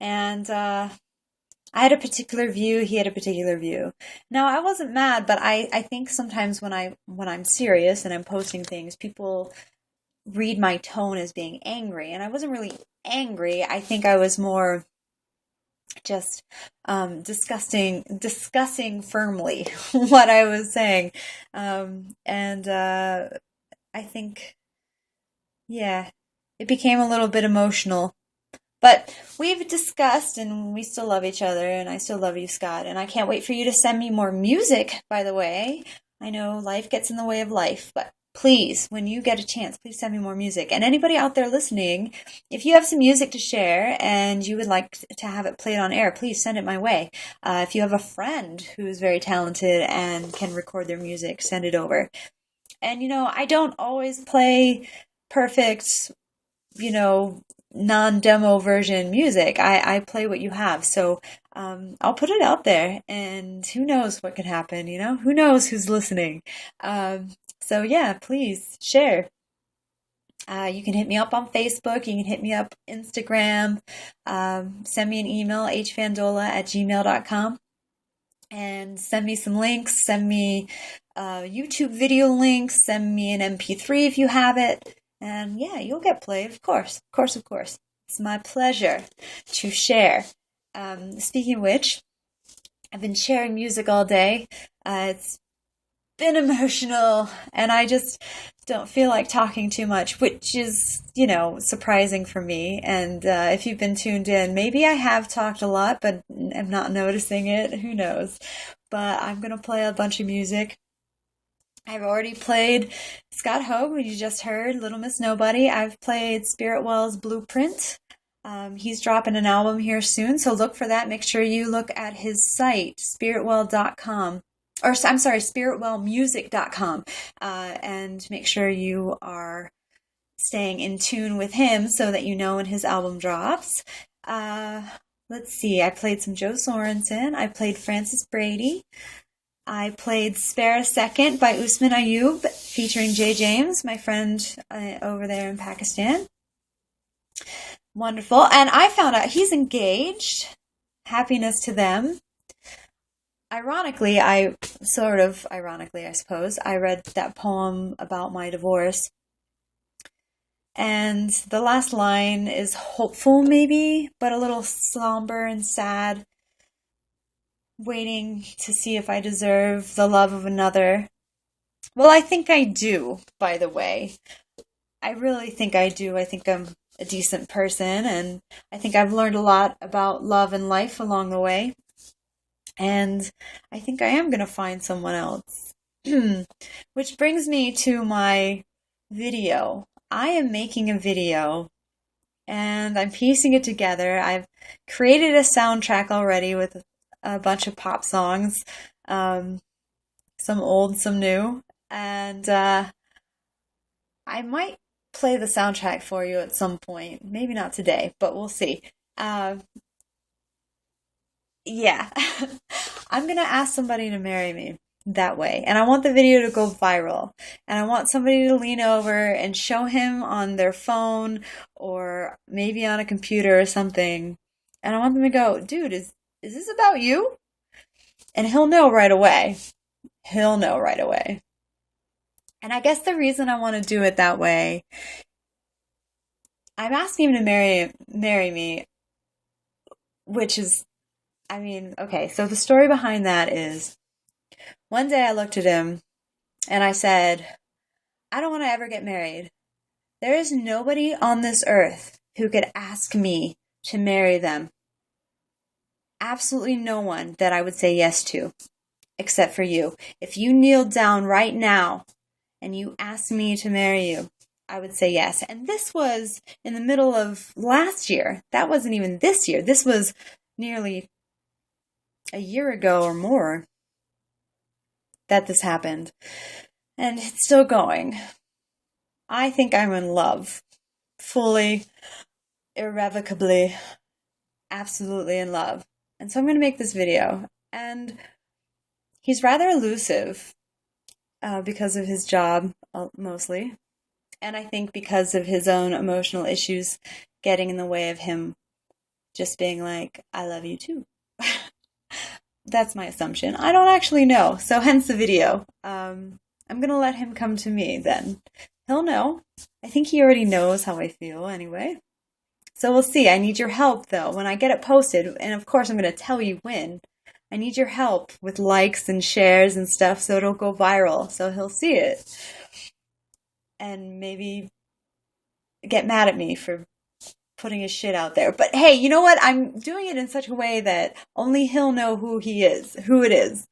And I had a particular view, he had a particular view. Now, I wasn't mad, but I think sometimes when I'm serious and I'm posting things, people read my tone as being angry, and I wasn't really angry. I think I was more just discussing firmly what I was saying, and I think, yeah, it became a little bit emotional. But we've discussed, and we still love each other, and I still love you, Scott. And I can't wait for you to send me more music, by the way. I know life gets in the way of life, but please, when you get a chance, please send me more music. And anybody out there listening, if you have some music to share and you would like to have it played on air, please send it my way. If you have a friend who is very talented and can record their music, send it over. And, I don't always play perfect, non-demo version music. I play what you have. So I'll put it out there, and who knows what could happen, Who knows who's listening? So yeah, please share. You can hit me up on Facebook. You can hit me up Instagram. Send me an email, hfandola@gmail.com. And send me some links. Send me YouTube video links. Send me an MP3 if you have it. And yeah, you'll get played, of course. Of course, of course. It's my pleasure to share. Speaking of which, I've been sharing music all day. It's been emotional, and I just don't feel like talking too much, which is, surprising for me. And if you've been tuned in, maybe I have talked a lot, but I'm not noticing it. Who knows? But I'm going to play a bunch of music. I've already played Scott Hogue, who you just heard, Little Miss Nobody. I've played Spiritwell's Blueprint. He's dropping an album here soon, so look for that. Make sure you look at his site, spiritwell.com. Or, I'm sorry, spiritwellmusic.com. And make sure you are staying in tune with him so that you know when his album drops. Let's see, I played some Joe Sorensen. I played Francis Brady. I played Spare a Second by Usman Ayub, featuring Jay James, my friend over there in Pakistan. Wonderful. And I found out he's engaged. Happiness to them. Ironically, I suppose, I read that poem about my divorce. And the last line is hopeful, maybe, but a little somber and sad. Waiting to see if I deserve the love of another. Well, I think I do, by the way. I really think I do. I think I'm a decent person, and I think I've learned a lot about love and life along the way. And I think I am going to find someone else. Which brings me to my video. I am making a video, and I'm piecing it together. I've created a soundtrack already with a bunch of pop songs, some old, some new, and I might play the soundtrack for you at some point. Maybe not today, but we'll see. Yeah, I'm gonna ask somebody to marry me that way, and I want the video to go viral, and I want somebody to lean over and show him on their phone or maybe on a computer or something, and I want them to go, dude, is this about you? And he'll know right away. He'll know right away. And I guess the reason I want to do it that way, I'm asking him to marry me, which is, okay, so the story behind that is, one day I looked at him and I said, I don't want to ever get married. There is nobody on this earth who could ask me to marry them. Absolutely no one that I would say yes to, except for you. If you kneeled down right now and you asked me to marry you, I would say yes. And this was in the middle of last year. That wasn't even this year. This was nearly a year ago or more that this happened. And it's still going. I think I'm in love. Fully, irrevocably, absolutely in love. And so I'm going to make this video. And he's rather elusive because of his job, mostly. And I think because of his own emotional issues getting in the way of him just being like, I love you too. That's my assumption. I don't actually know. So hence the video. I'm going to let him come to me then. He'll know. I think he already knows how I feel anyway. So we'll see. I need your help though. When I get it posted, and of course I'm going to tell you when, I need your help with likes and shares and stuff so it'll go viral. So he'll see it. and maybe get mad at me for putting his shit out there. But hey, you know what? I'm doing it in such a way that only he'll know who it is.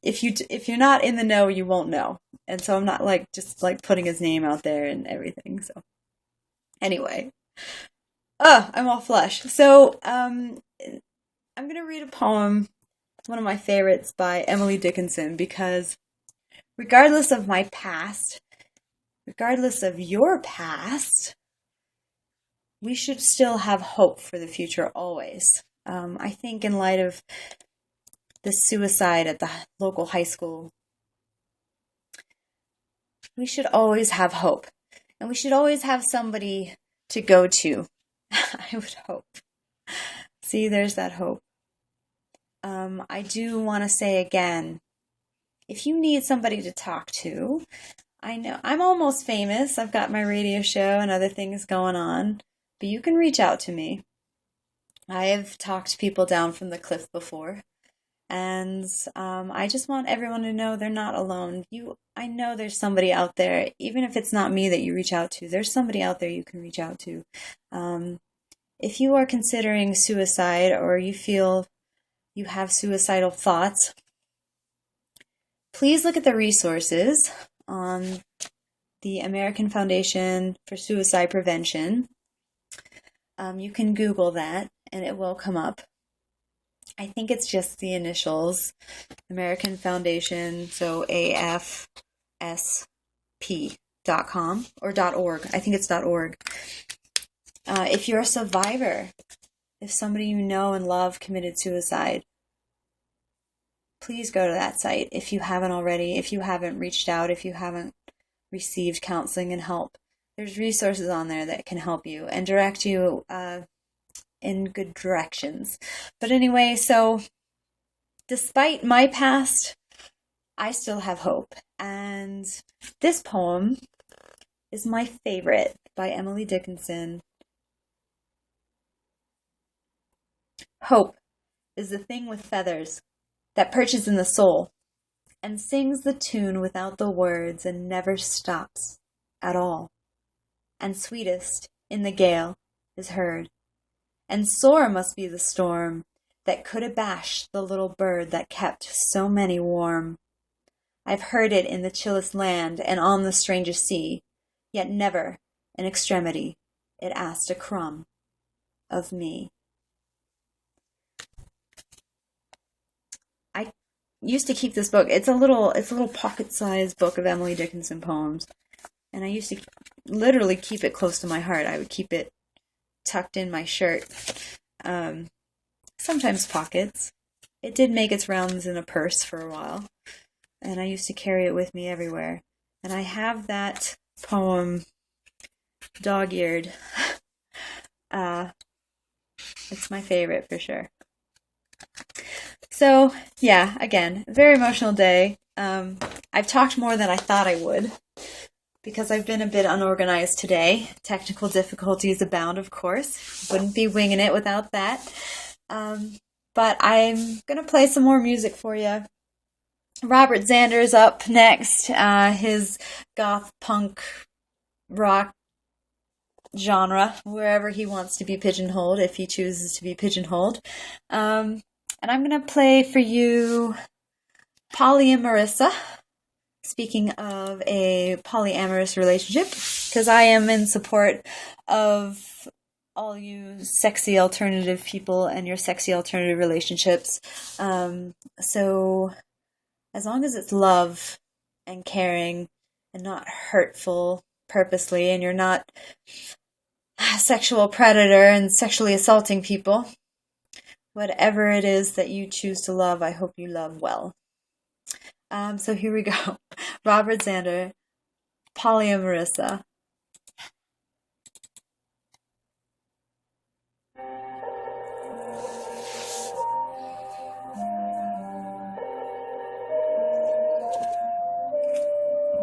If you're not in the know, you won't know. And so I'm not like just like putting his name out there and everything. So anyway, I'm all flush. So I'm gonna read a poem, one of my favorites by Emily Dickinson, because regardless of my past, regardless of your past, we should still have hope for the future always. I think in light of the suicide at the local high school, we should always have hope. And we should always have somebody to go to. I would hope. See, there's that hope. I do want to say again, if you need somebody to talk to, I know I'm almost famous. I've got my radio show and other things going on. But you can reach out to me. I have talked to people down from the cliff before. And I just want everyone to know they're not alone. I know there's somebody out there, even if it's not me that you reach out to, there's somebody out there you can reach out to. If you are considering suicide or you feel you have suicidal thoughts, please look at the resources on the American Foundation for Suicide Prevention. You can Google that and it will come up. I think it's just the initials, American Foundation, so AFSP.com or .org. I think it's .org. If you're a survivor, if somebody you know and love committed suicide, please go to that site if you haven't already, if you haven't reached out, if you haven't received counseling and help. There's resources on there that can help you and direct you in good directions. But anyway, so despite my past, I still have hope. And this poem is my favorite by Emily Dickinson. Hope is the thing with feathers that perches in the soul and sings the tune without the words and never stops at all. And sweetest in the gale is heard. And sore must be the storm that could abash the little bird that kept so many warm. I've heard it in the chillest land and on the strangest sea, yet never in extremity it asked a crumb of me. I used to keep this book. It's a little pocket-sized book of Emily Dickinson poems. And I used to literally keep it close to my heart. I would keep it tucked in my shirt. Sometimes pockets. It did make its rounds in a purse for a while. And I used to carry it with me everywhere. And I have that poem dog-eared. It's my favorite for sure. So, yeah, again, very emotional day. I've talked more than I thought I would, because I've been a bit unorganized today. Technical difficulties abound, of course. Wouldn't be winging it without that. But I'm going to play some more music for you. Robert Zander's up next. His goth punk rock genre, wherever he wants to be pigeonholed, if he chooses to be pigeonholed. And I'm going to play for you Polly and Marissa. Speaking of a polyamorous relationship, because I am in support of all you sexy alternative people and your sexy alternative relationships. So as long as it's love and caring and not hurtful purposely, and you're not a sexual predator and sexually assaulting people, whatever it is that you choose to love, I hope you love well. So here we go. Robert Zander, Polly and Marissa.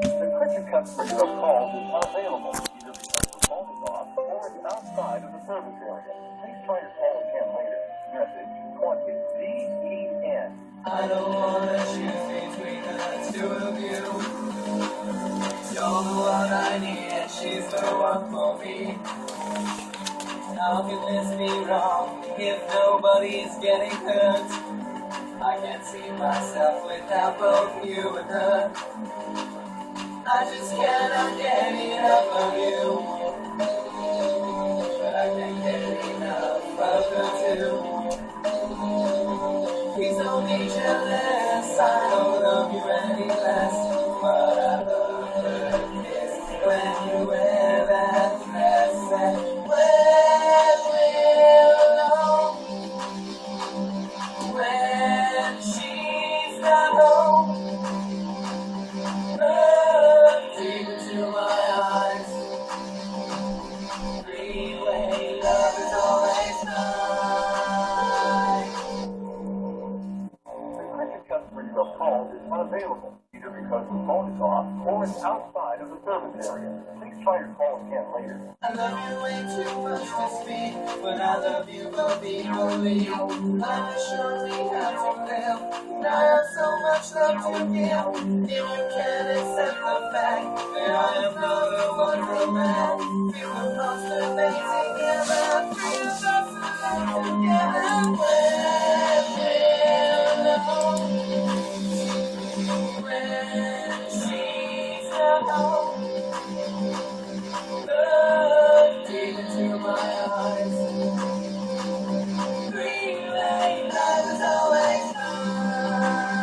The cricket customer you have called is unavailable, either because the phone is off or it's outside of the service area. Please try your call again later. Message 20DEN. I don't wanna choose between the two of you. You're the one I and she's the one for me. How can this be wrong if nobody's getting hurt? I can't see myself without both you and her. I just cannot get enough of you, but I can't get enough of her too. Please don't be jealous, I don't love you any less. What I love her is when you wear that dress and when we're alone, when she's not home. Look deep into my eyes. Three-way love is always mine. The cricket customer you have called is unavailable, either because the phone is off or it's outside of the service area. Please try your call again later. I love you way too much to speak, but I love you both equally. Life is short, we have to live, and I have so much love to give. If you can't accept the fact that I am not the one for man, we will constantly together, three of us alive together. When she's not home, look deep into my eyes. Three-way love is always mine.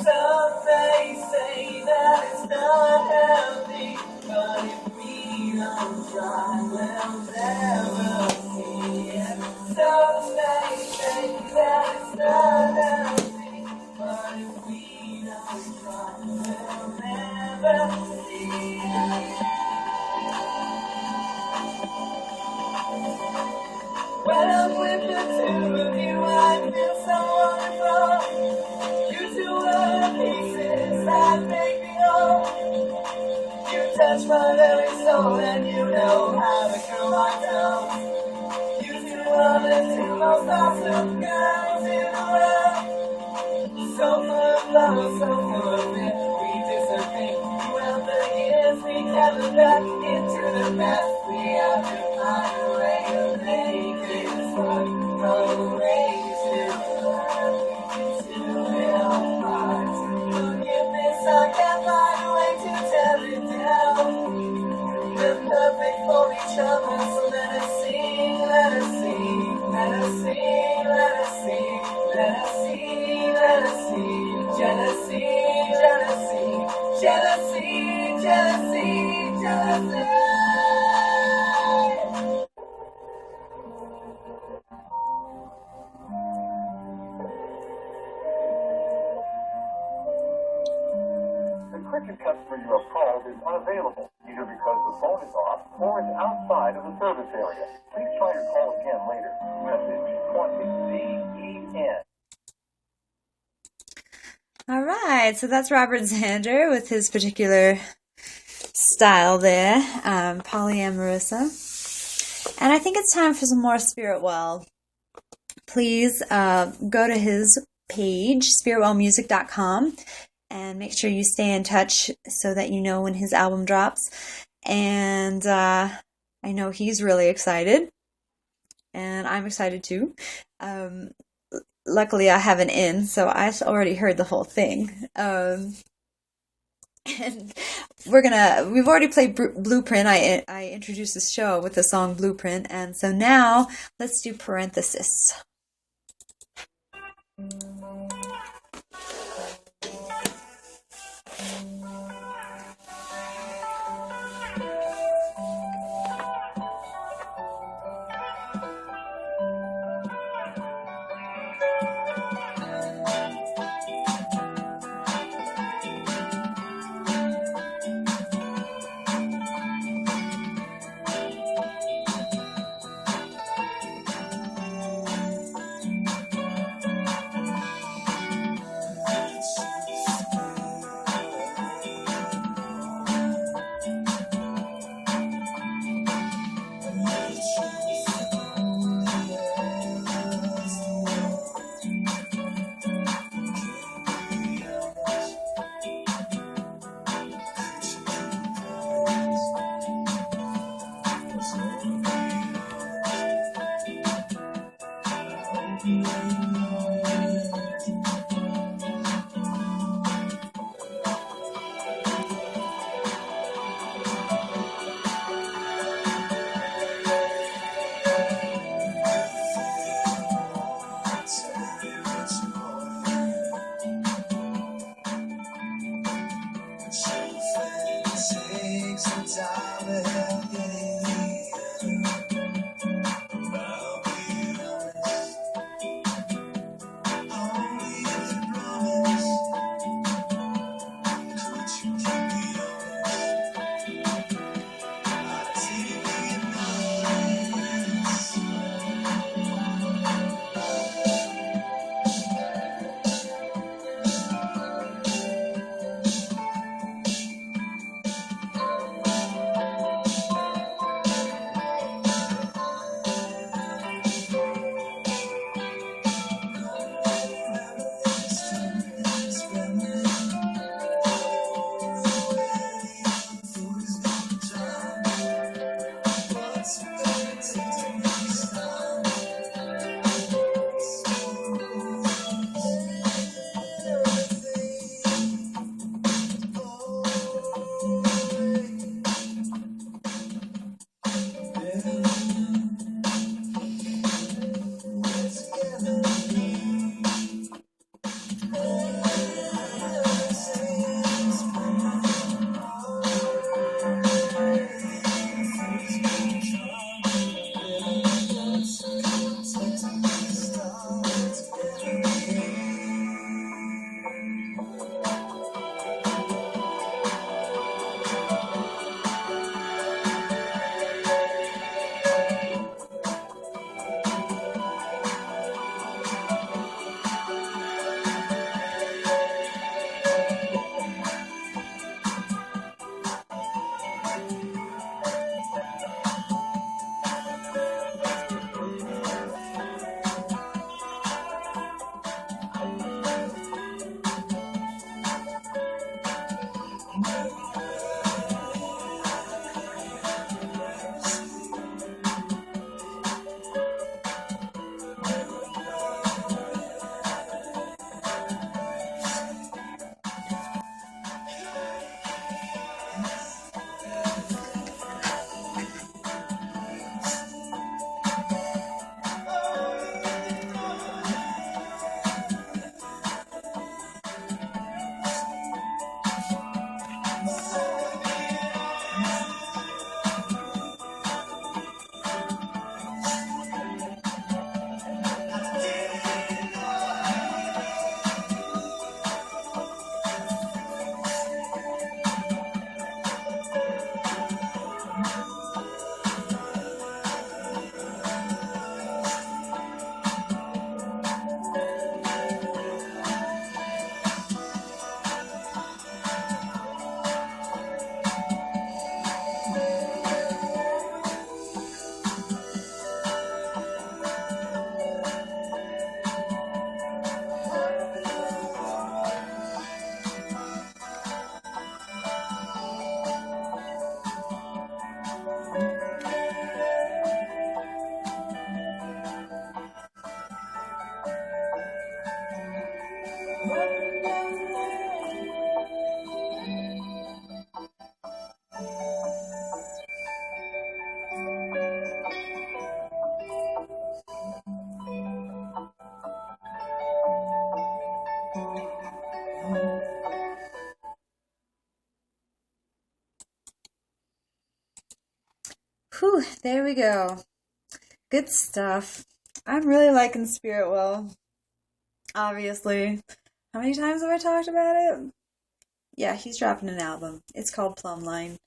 Some may say that it's not healthy, but if we don't try, we'll never see it. Some may say that it's not healthy, but if we don't try, we'll never see it. When I'm with the two of you, I feel so wonderful. You two are the pieces that make me whole. You touch my very soul, and you know how to cool my toes. You two are the two most awesome girls in the world. So full of love, so full of it, we disappear. Throughout the years, we gather back into the past. We have to find a way to make this work. No way to love, to help hearts. Forgiveness, I can't find a way to tear it down. We're perfect for each other, so let us sing, let us sing, let us sing, let us sing, let us sing, let us sing. Jealousy, jealousy, jealousy, jealousy, jealousy. The cricket customer you have called is unavailable, either because the phone is off or it's outside of the service area. Please try your call again later. Message 20ZEN. All right, so that's Robert Zander with his particular style there, polyamorosa. And I think it's time for some more Spirit Well. Please go to his page, spiritwellmusic.com, and make sure you stay in touch so that you know when his album drops. And I know he's really excited, and I'm excited too. Luckily, I have an in, so I already heard the whole thing. And we've already played Blueprint. I introduced the show with the song Blueprint, and so now let's do Parenthesis. Whew, there we go. Good stuff. I'm really liking Spirit Well, obviously. How many times have I talked about it? Yeah, he's dropping an album. It's called Plumline.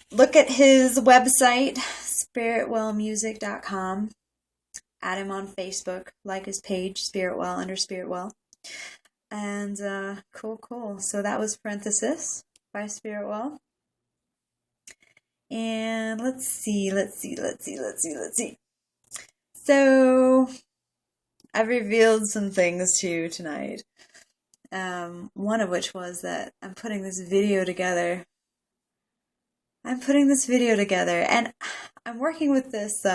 Look at his website, spiritwellmusic.com. Add him on Facebook. Like his page, Spiritwell, under Spiritwell. And cool. So that was Parenthesis by Spiritwell. And let's see. So I've revealed some things to you tonight. One of which was that I'm putting this video together. And I'm working with this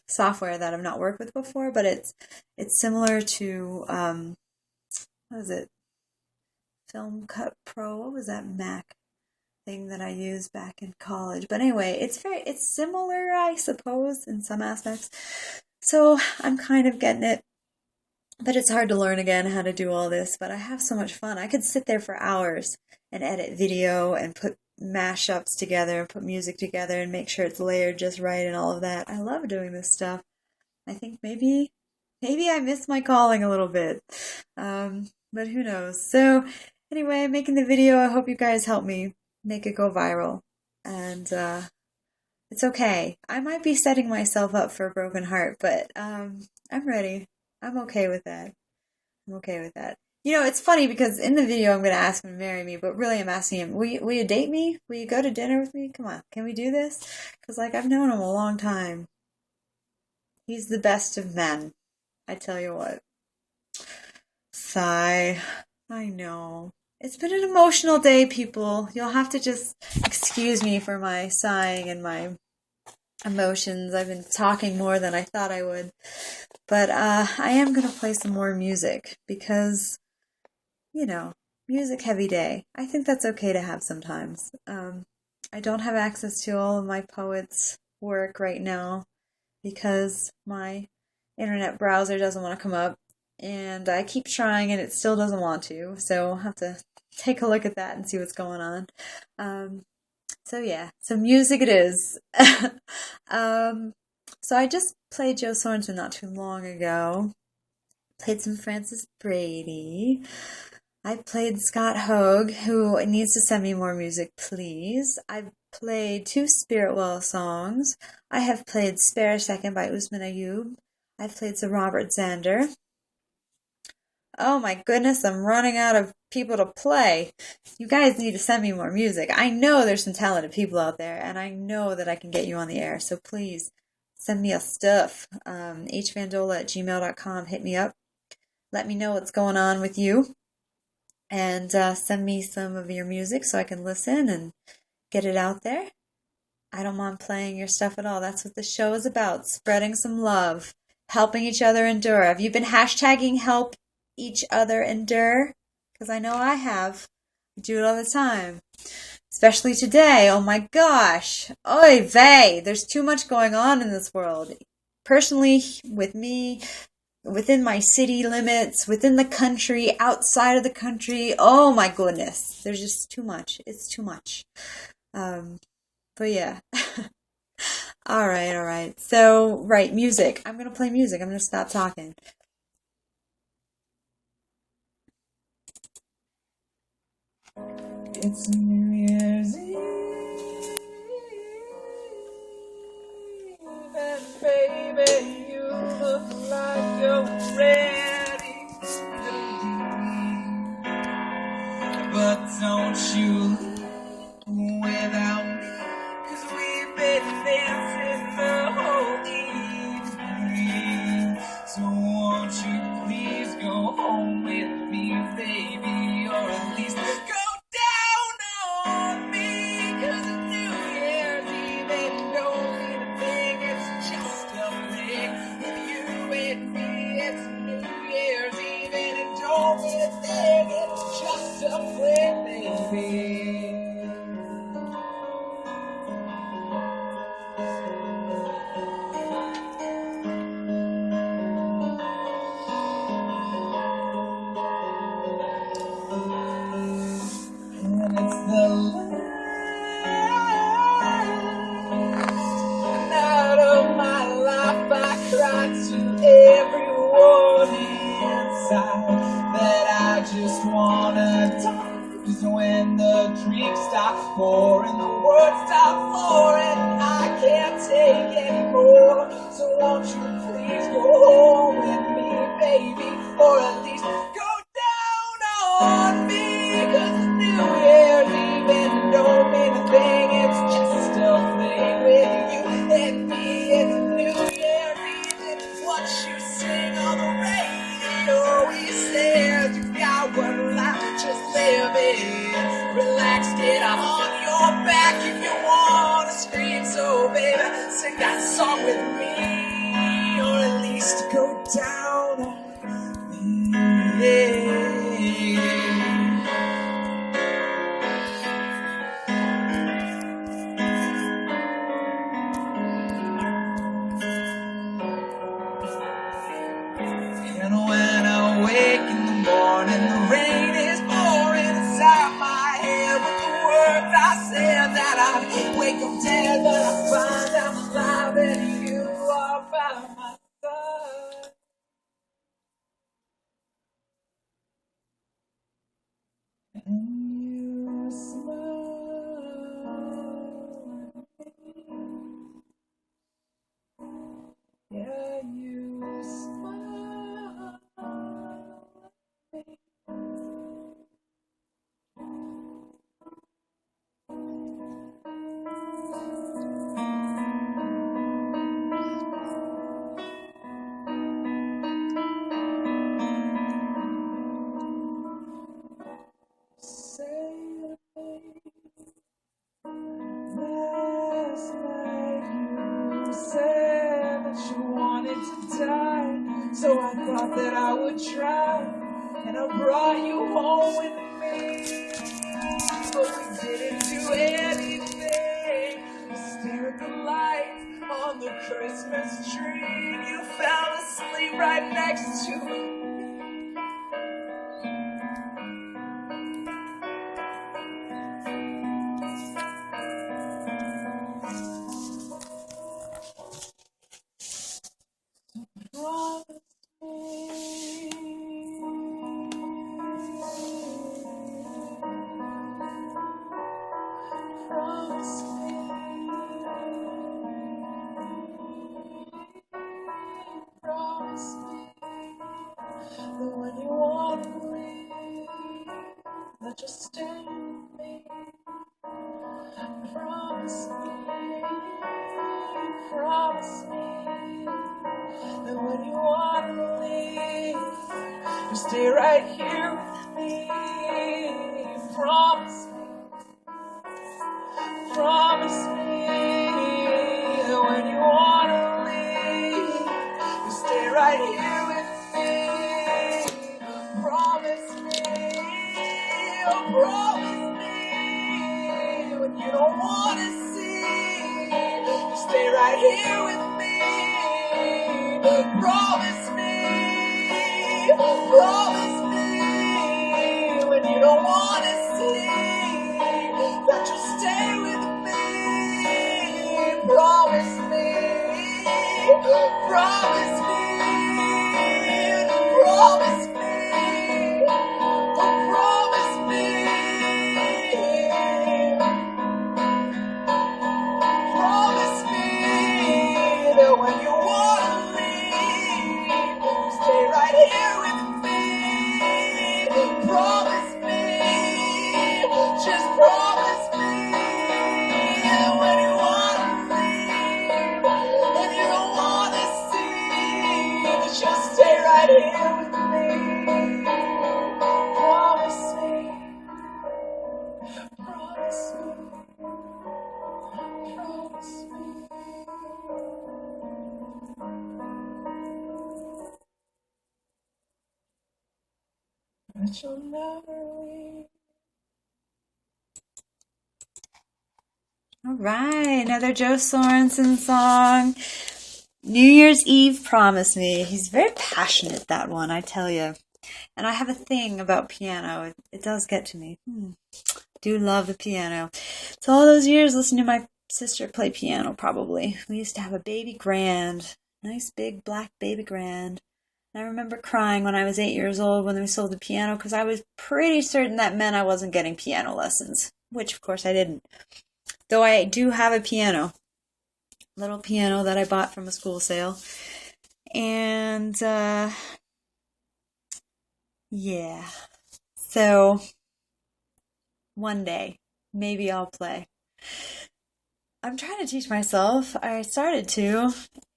software that I've not worked with before, but it's similar to what is it? Film Cut Pro. What was that Mac thing that I used back in college? But anyway, it's similar, I suppose, in some aspects. So I'm kind of getting it. But it's hard to learn again how to do all this, but I have so much fun. I could sit there for hours and edit video and put mashups together and put music together and make sure it's layered just right and all of that. I love doing this stuff. I think maybe I missed my calling a little bit. But who knows? So anyway, making the video, I hope you guys help me make it go viral. And it's okay. I might be setting myself up for a broken heart, but I'm ready. I'm okay with that. I'm okay with that. You know, it's funny because in the video I'm going to ask him to marry me, but really I'm asking him, will you date me? Will you go to dinner with me? Come on, can we do this? Because, like, I've known him a long time. He's the best of men. I tell you what. Sigh. I know. It's been an emotional day, people. You'll have to just excuse me for my sighing and my emotions. I've been talking more than I thought I would. But I am going to play some more music because, you know, music heavy day. I think that's okay to have sometimes. I don't have access to all of my poets' work right now because my internet browser doesn't want to come up, and I keep trying and it still doesn't want to, so I'll have to take a look at that and see what's going on. So yeah, so music it is. So I just played Joe Sorensen not too long ago. Played some Francis Brady. I played Scott Hogue, who needs to send me more music, please. I've played 2 Spiritwell songs. I have played Spare a Second by Usman Ayub. I've played some Robert Zander. Oh my goodness, I'm running out of people to play. You guys need to send me more music. I know there's some talented people out there, and I know that I can get you on the air, so please send me your stuff. hvandola@gmail.com. Hit me up. Let me know what's going on with you. And send me some of your music so I can listen and get it out there. I don't mind playing your stuff at all. That's what the show is about. Spreading some love. Helping each other endure. Have you been hashtagging help each other endure? Because I know I have. I do it all the time. Especially today. Oh my gosh. Oy vey. There's too much going on in this world. Personally, with me, within my city limits, within the country, outside of the country. Oh my goodness. There's just too much. It's too much. But yeah. All right. So, right, music. I'm going to play music. I'm going to stop talking. It's New Year's Eve, and baby, you look like you're ready to leave. But don't you leave without me, 'cause we've been dancing the whole evening. So won't you please go home with me, baby, or at least go on me, 'cause it's New Year's Eve and don't mean a thing, it's just a fling. With you and me, it's New Year's Eve and it don't mean a thing, it's just a fling, baby. And it's the night of my life. I cried to everyone inside that I just wanna die. 'Cause when the drinks stop pouring, the words stop pouring, I can't take anymore. So won't you please go home with me, baby, or at least go down on me, 'cause it's New Year's Eve and don't mean a thing, it's just a thing. With you and me, it's New Year's Eve, it's what you sing on the radio. He says you got one life, just live it. Relax, get on your back if you wanna scream. So baby, sing that song with me, or at least go down on me. Yeah. And when I wake in the morning, the rain is pouring inside my head with the words I say. I'm dead, but I find I'm alive and you are by my side. And you smile at me. Yeah, you smile at me. Say to me, last night you said that you wanted to die, so I thought that I would try, and I brought you home with me, but we didn't do anything. We stared at the lights on the Christmas tree, and you fell asleep right next to me. Promise me that when you want to leave, that you'll stay with me. Promise me that when you want to leave, you stay right here with me. Promise me that when you want to leave, you stay right here with me. Promise me, oh promise me, when you don't want to see, you stay right here with me. Promise me, when you don't want to see, that you'll stay with me. Promise me, promise me, promise me, oh promise me, promise me that when you want to leave, you stay right here with me. Promise me, just promise me that when you want to leave and you don't want to see, that you'll stay right here with me. Promise me, promise me, promise me. That you'll never leave. All right, another Joe Sorensen song. New Year's Eve, Promise Me. He's very passionate, that one, I tell you. And I have a thing about piano. It does get to me. Do love the piano. So all those years listening to my sister play piano, probably. We used to have a baby grand. Nice big black baby grand. And I remember crying when I was 8 years old when we sold the piano because I was pretty certain that meant I wasn't getting piano lessons. Which, of course, I didn't. Though I do have a piano. Little piano that I bought from a school sale. And, yeah. So, one day, maybe I'll play. I'm trying to teach myself. I started to.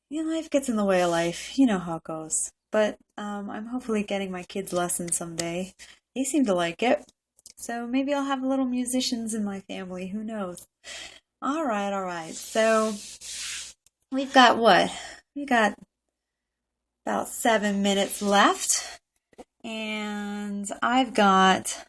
Life gets in the way of life. You know how it goes. But I'm hopefully getting my kids lessons someday. They seem to like it. So maybe I'll have little musicians in my family. Who knows? All right. So we've got what? We got about 7 minutes left. And I've got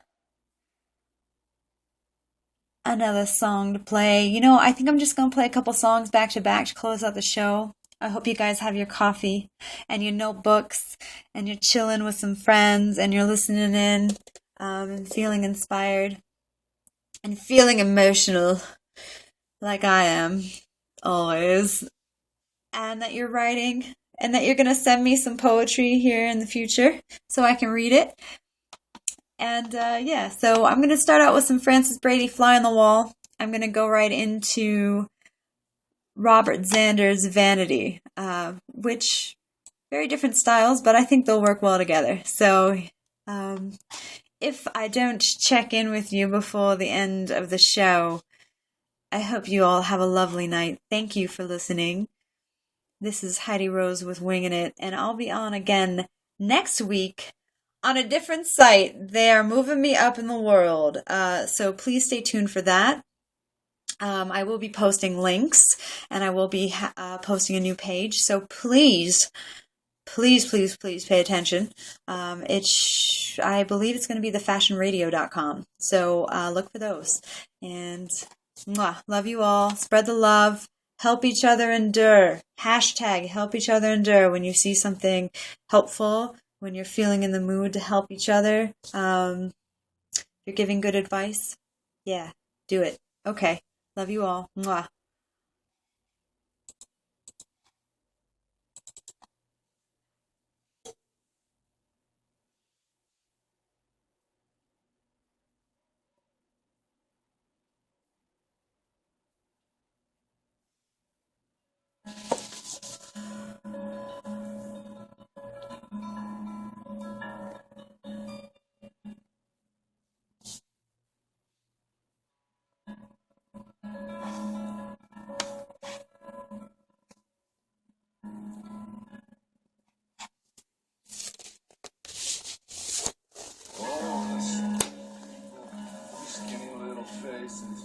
another song to play. I think I'm just going to play a couple songs back to back to close out the show. I hope you guys have your coffee and your notebooks and you're chilling with some friends and you're listening in and feeling inspired and feeling emotional. like I am, always, and that you're writing, and that you're going to send me some poetry here in the future so I can read it. And yeah, so I'm going to start out with some Francis Brady Fly on the Wall. I'm going to go right into Robert Zander's Vanity, which very different styles, but I think they'll work well together. So if I don't check in with you before the end of the show, I hope you all have a lovely night. Thank you for listening. This is Heidi Rose with Winging It, and I'll be on again next week on a different site. They are moving me up in the world, so please stay tuned for that. I will be posting links, and I will be posting a new page, so please pay attention. I believe it's going to be thefashionradio.com, so look for those. And love you all. Spread the love. Help each other endure. Hashtag help each other endure. When you see something helpful, when you're feeling in the mood to help each other, if you're giving good advice, yeah, do it. Okay. Love you all. Mwah. Skinny little faces,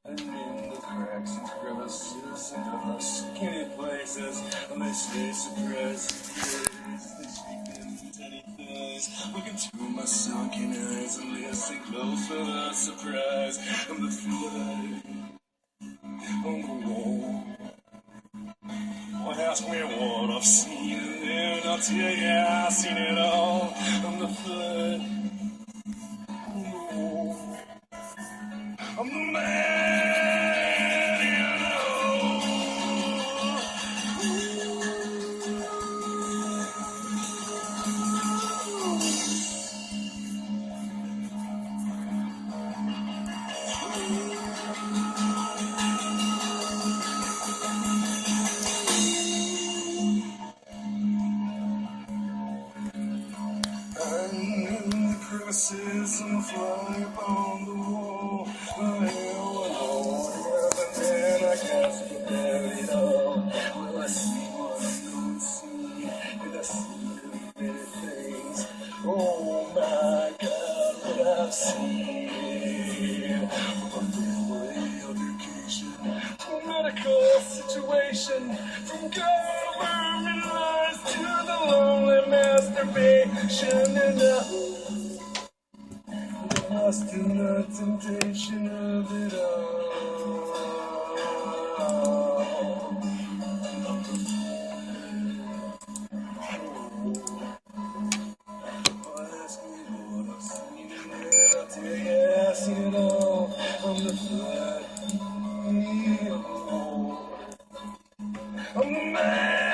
and in the cracks and crevices, and in the skinny places, and they stay suppressed. They speak in tiny thighs, looking through my sunken eyes, and listen close for the surprise, and the flood on the wall. Well, ask me what I've seen, and then I'll tell you I've seen it all, and the flood. I'm the man, you know. I'm in the crevices and fly upon the wall. I am alone, and I can't forget it all. Will I see what I don't see? And I see many things. Oh my God, what I've seen. From family education, from medical situation, from government lies to the lonely masturbation, and lost in the temptation of it all. Ask me what I've seen, and then I'll tell you I've seen it all. I'm the flood. I'm the man,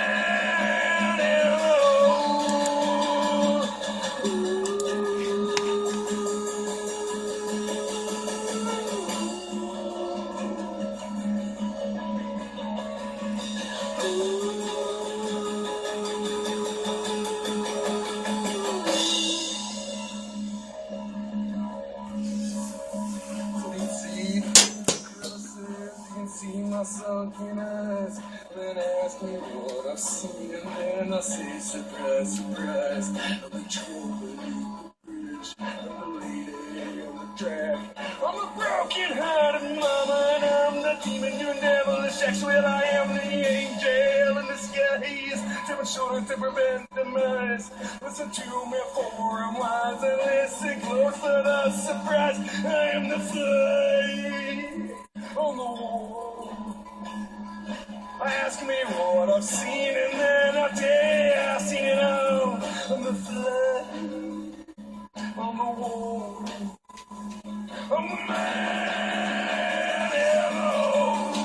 sunken eyes. Then ask me what I've seen, and then I say, surprise, surprise. I'm the trouble beneath the bridge, I'm the lady in the drag. I'm the broken-hearted mama, and I'm the demon, you're devilish. Actually, I am the angel in the skies. Tap my shoulder to prevent demise. Listen to me for I'm wise, and listen close for the surprise. I am the fly on the wall. Ask me what I've seen, and then I'll tell you I've seen it all. I'm the fly on the wall. I'm the man, hello.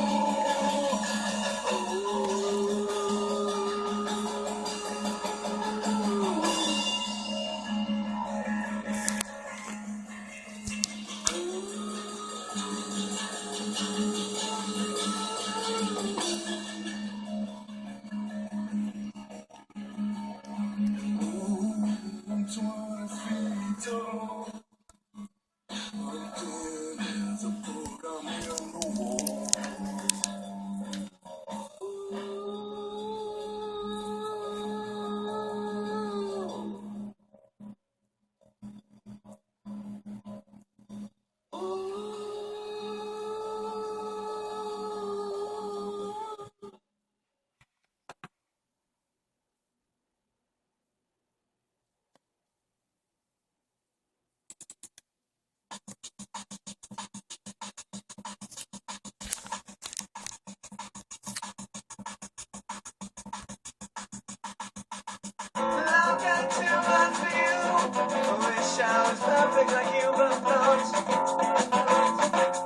perfect like you, but not.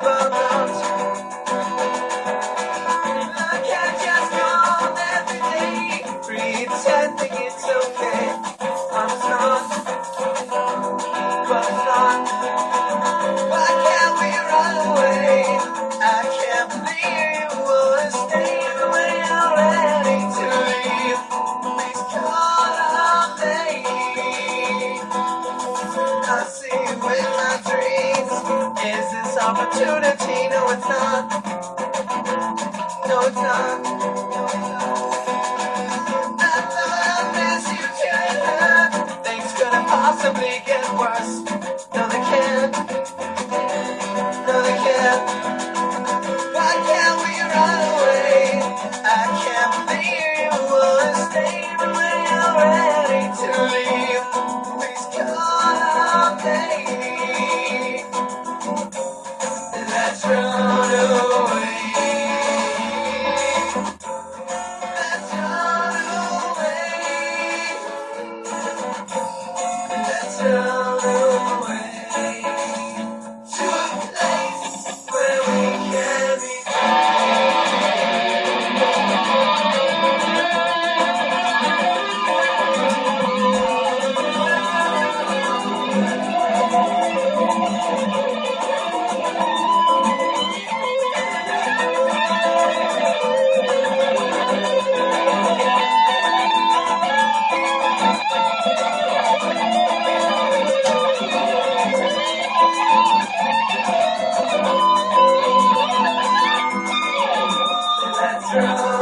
But not. I can't just go on every day, pretending it's okay. I'm not, but not. Why can't we run away? I can't believe you wanna stay when you're ready to leave. Please call on me. I see you in my dreams. Is this opportunity? No, it's not. No, it's not. I thought I'd miss you too. Things couldn't possibly get worse. No, they can't. No, they can't. Why can't we run away? I can't believe you wanna stay when you're ready to leave. Please call on me. Let's run away. Let's run away. Let's run away to a place where we can be. Let's run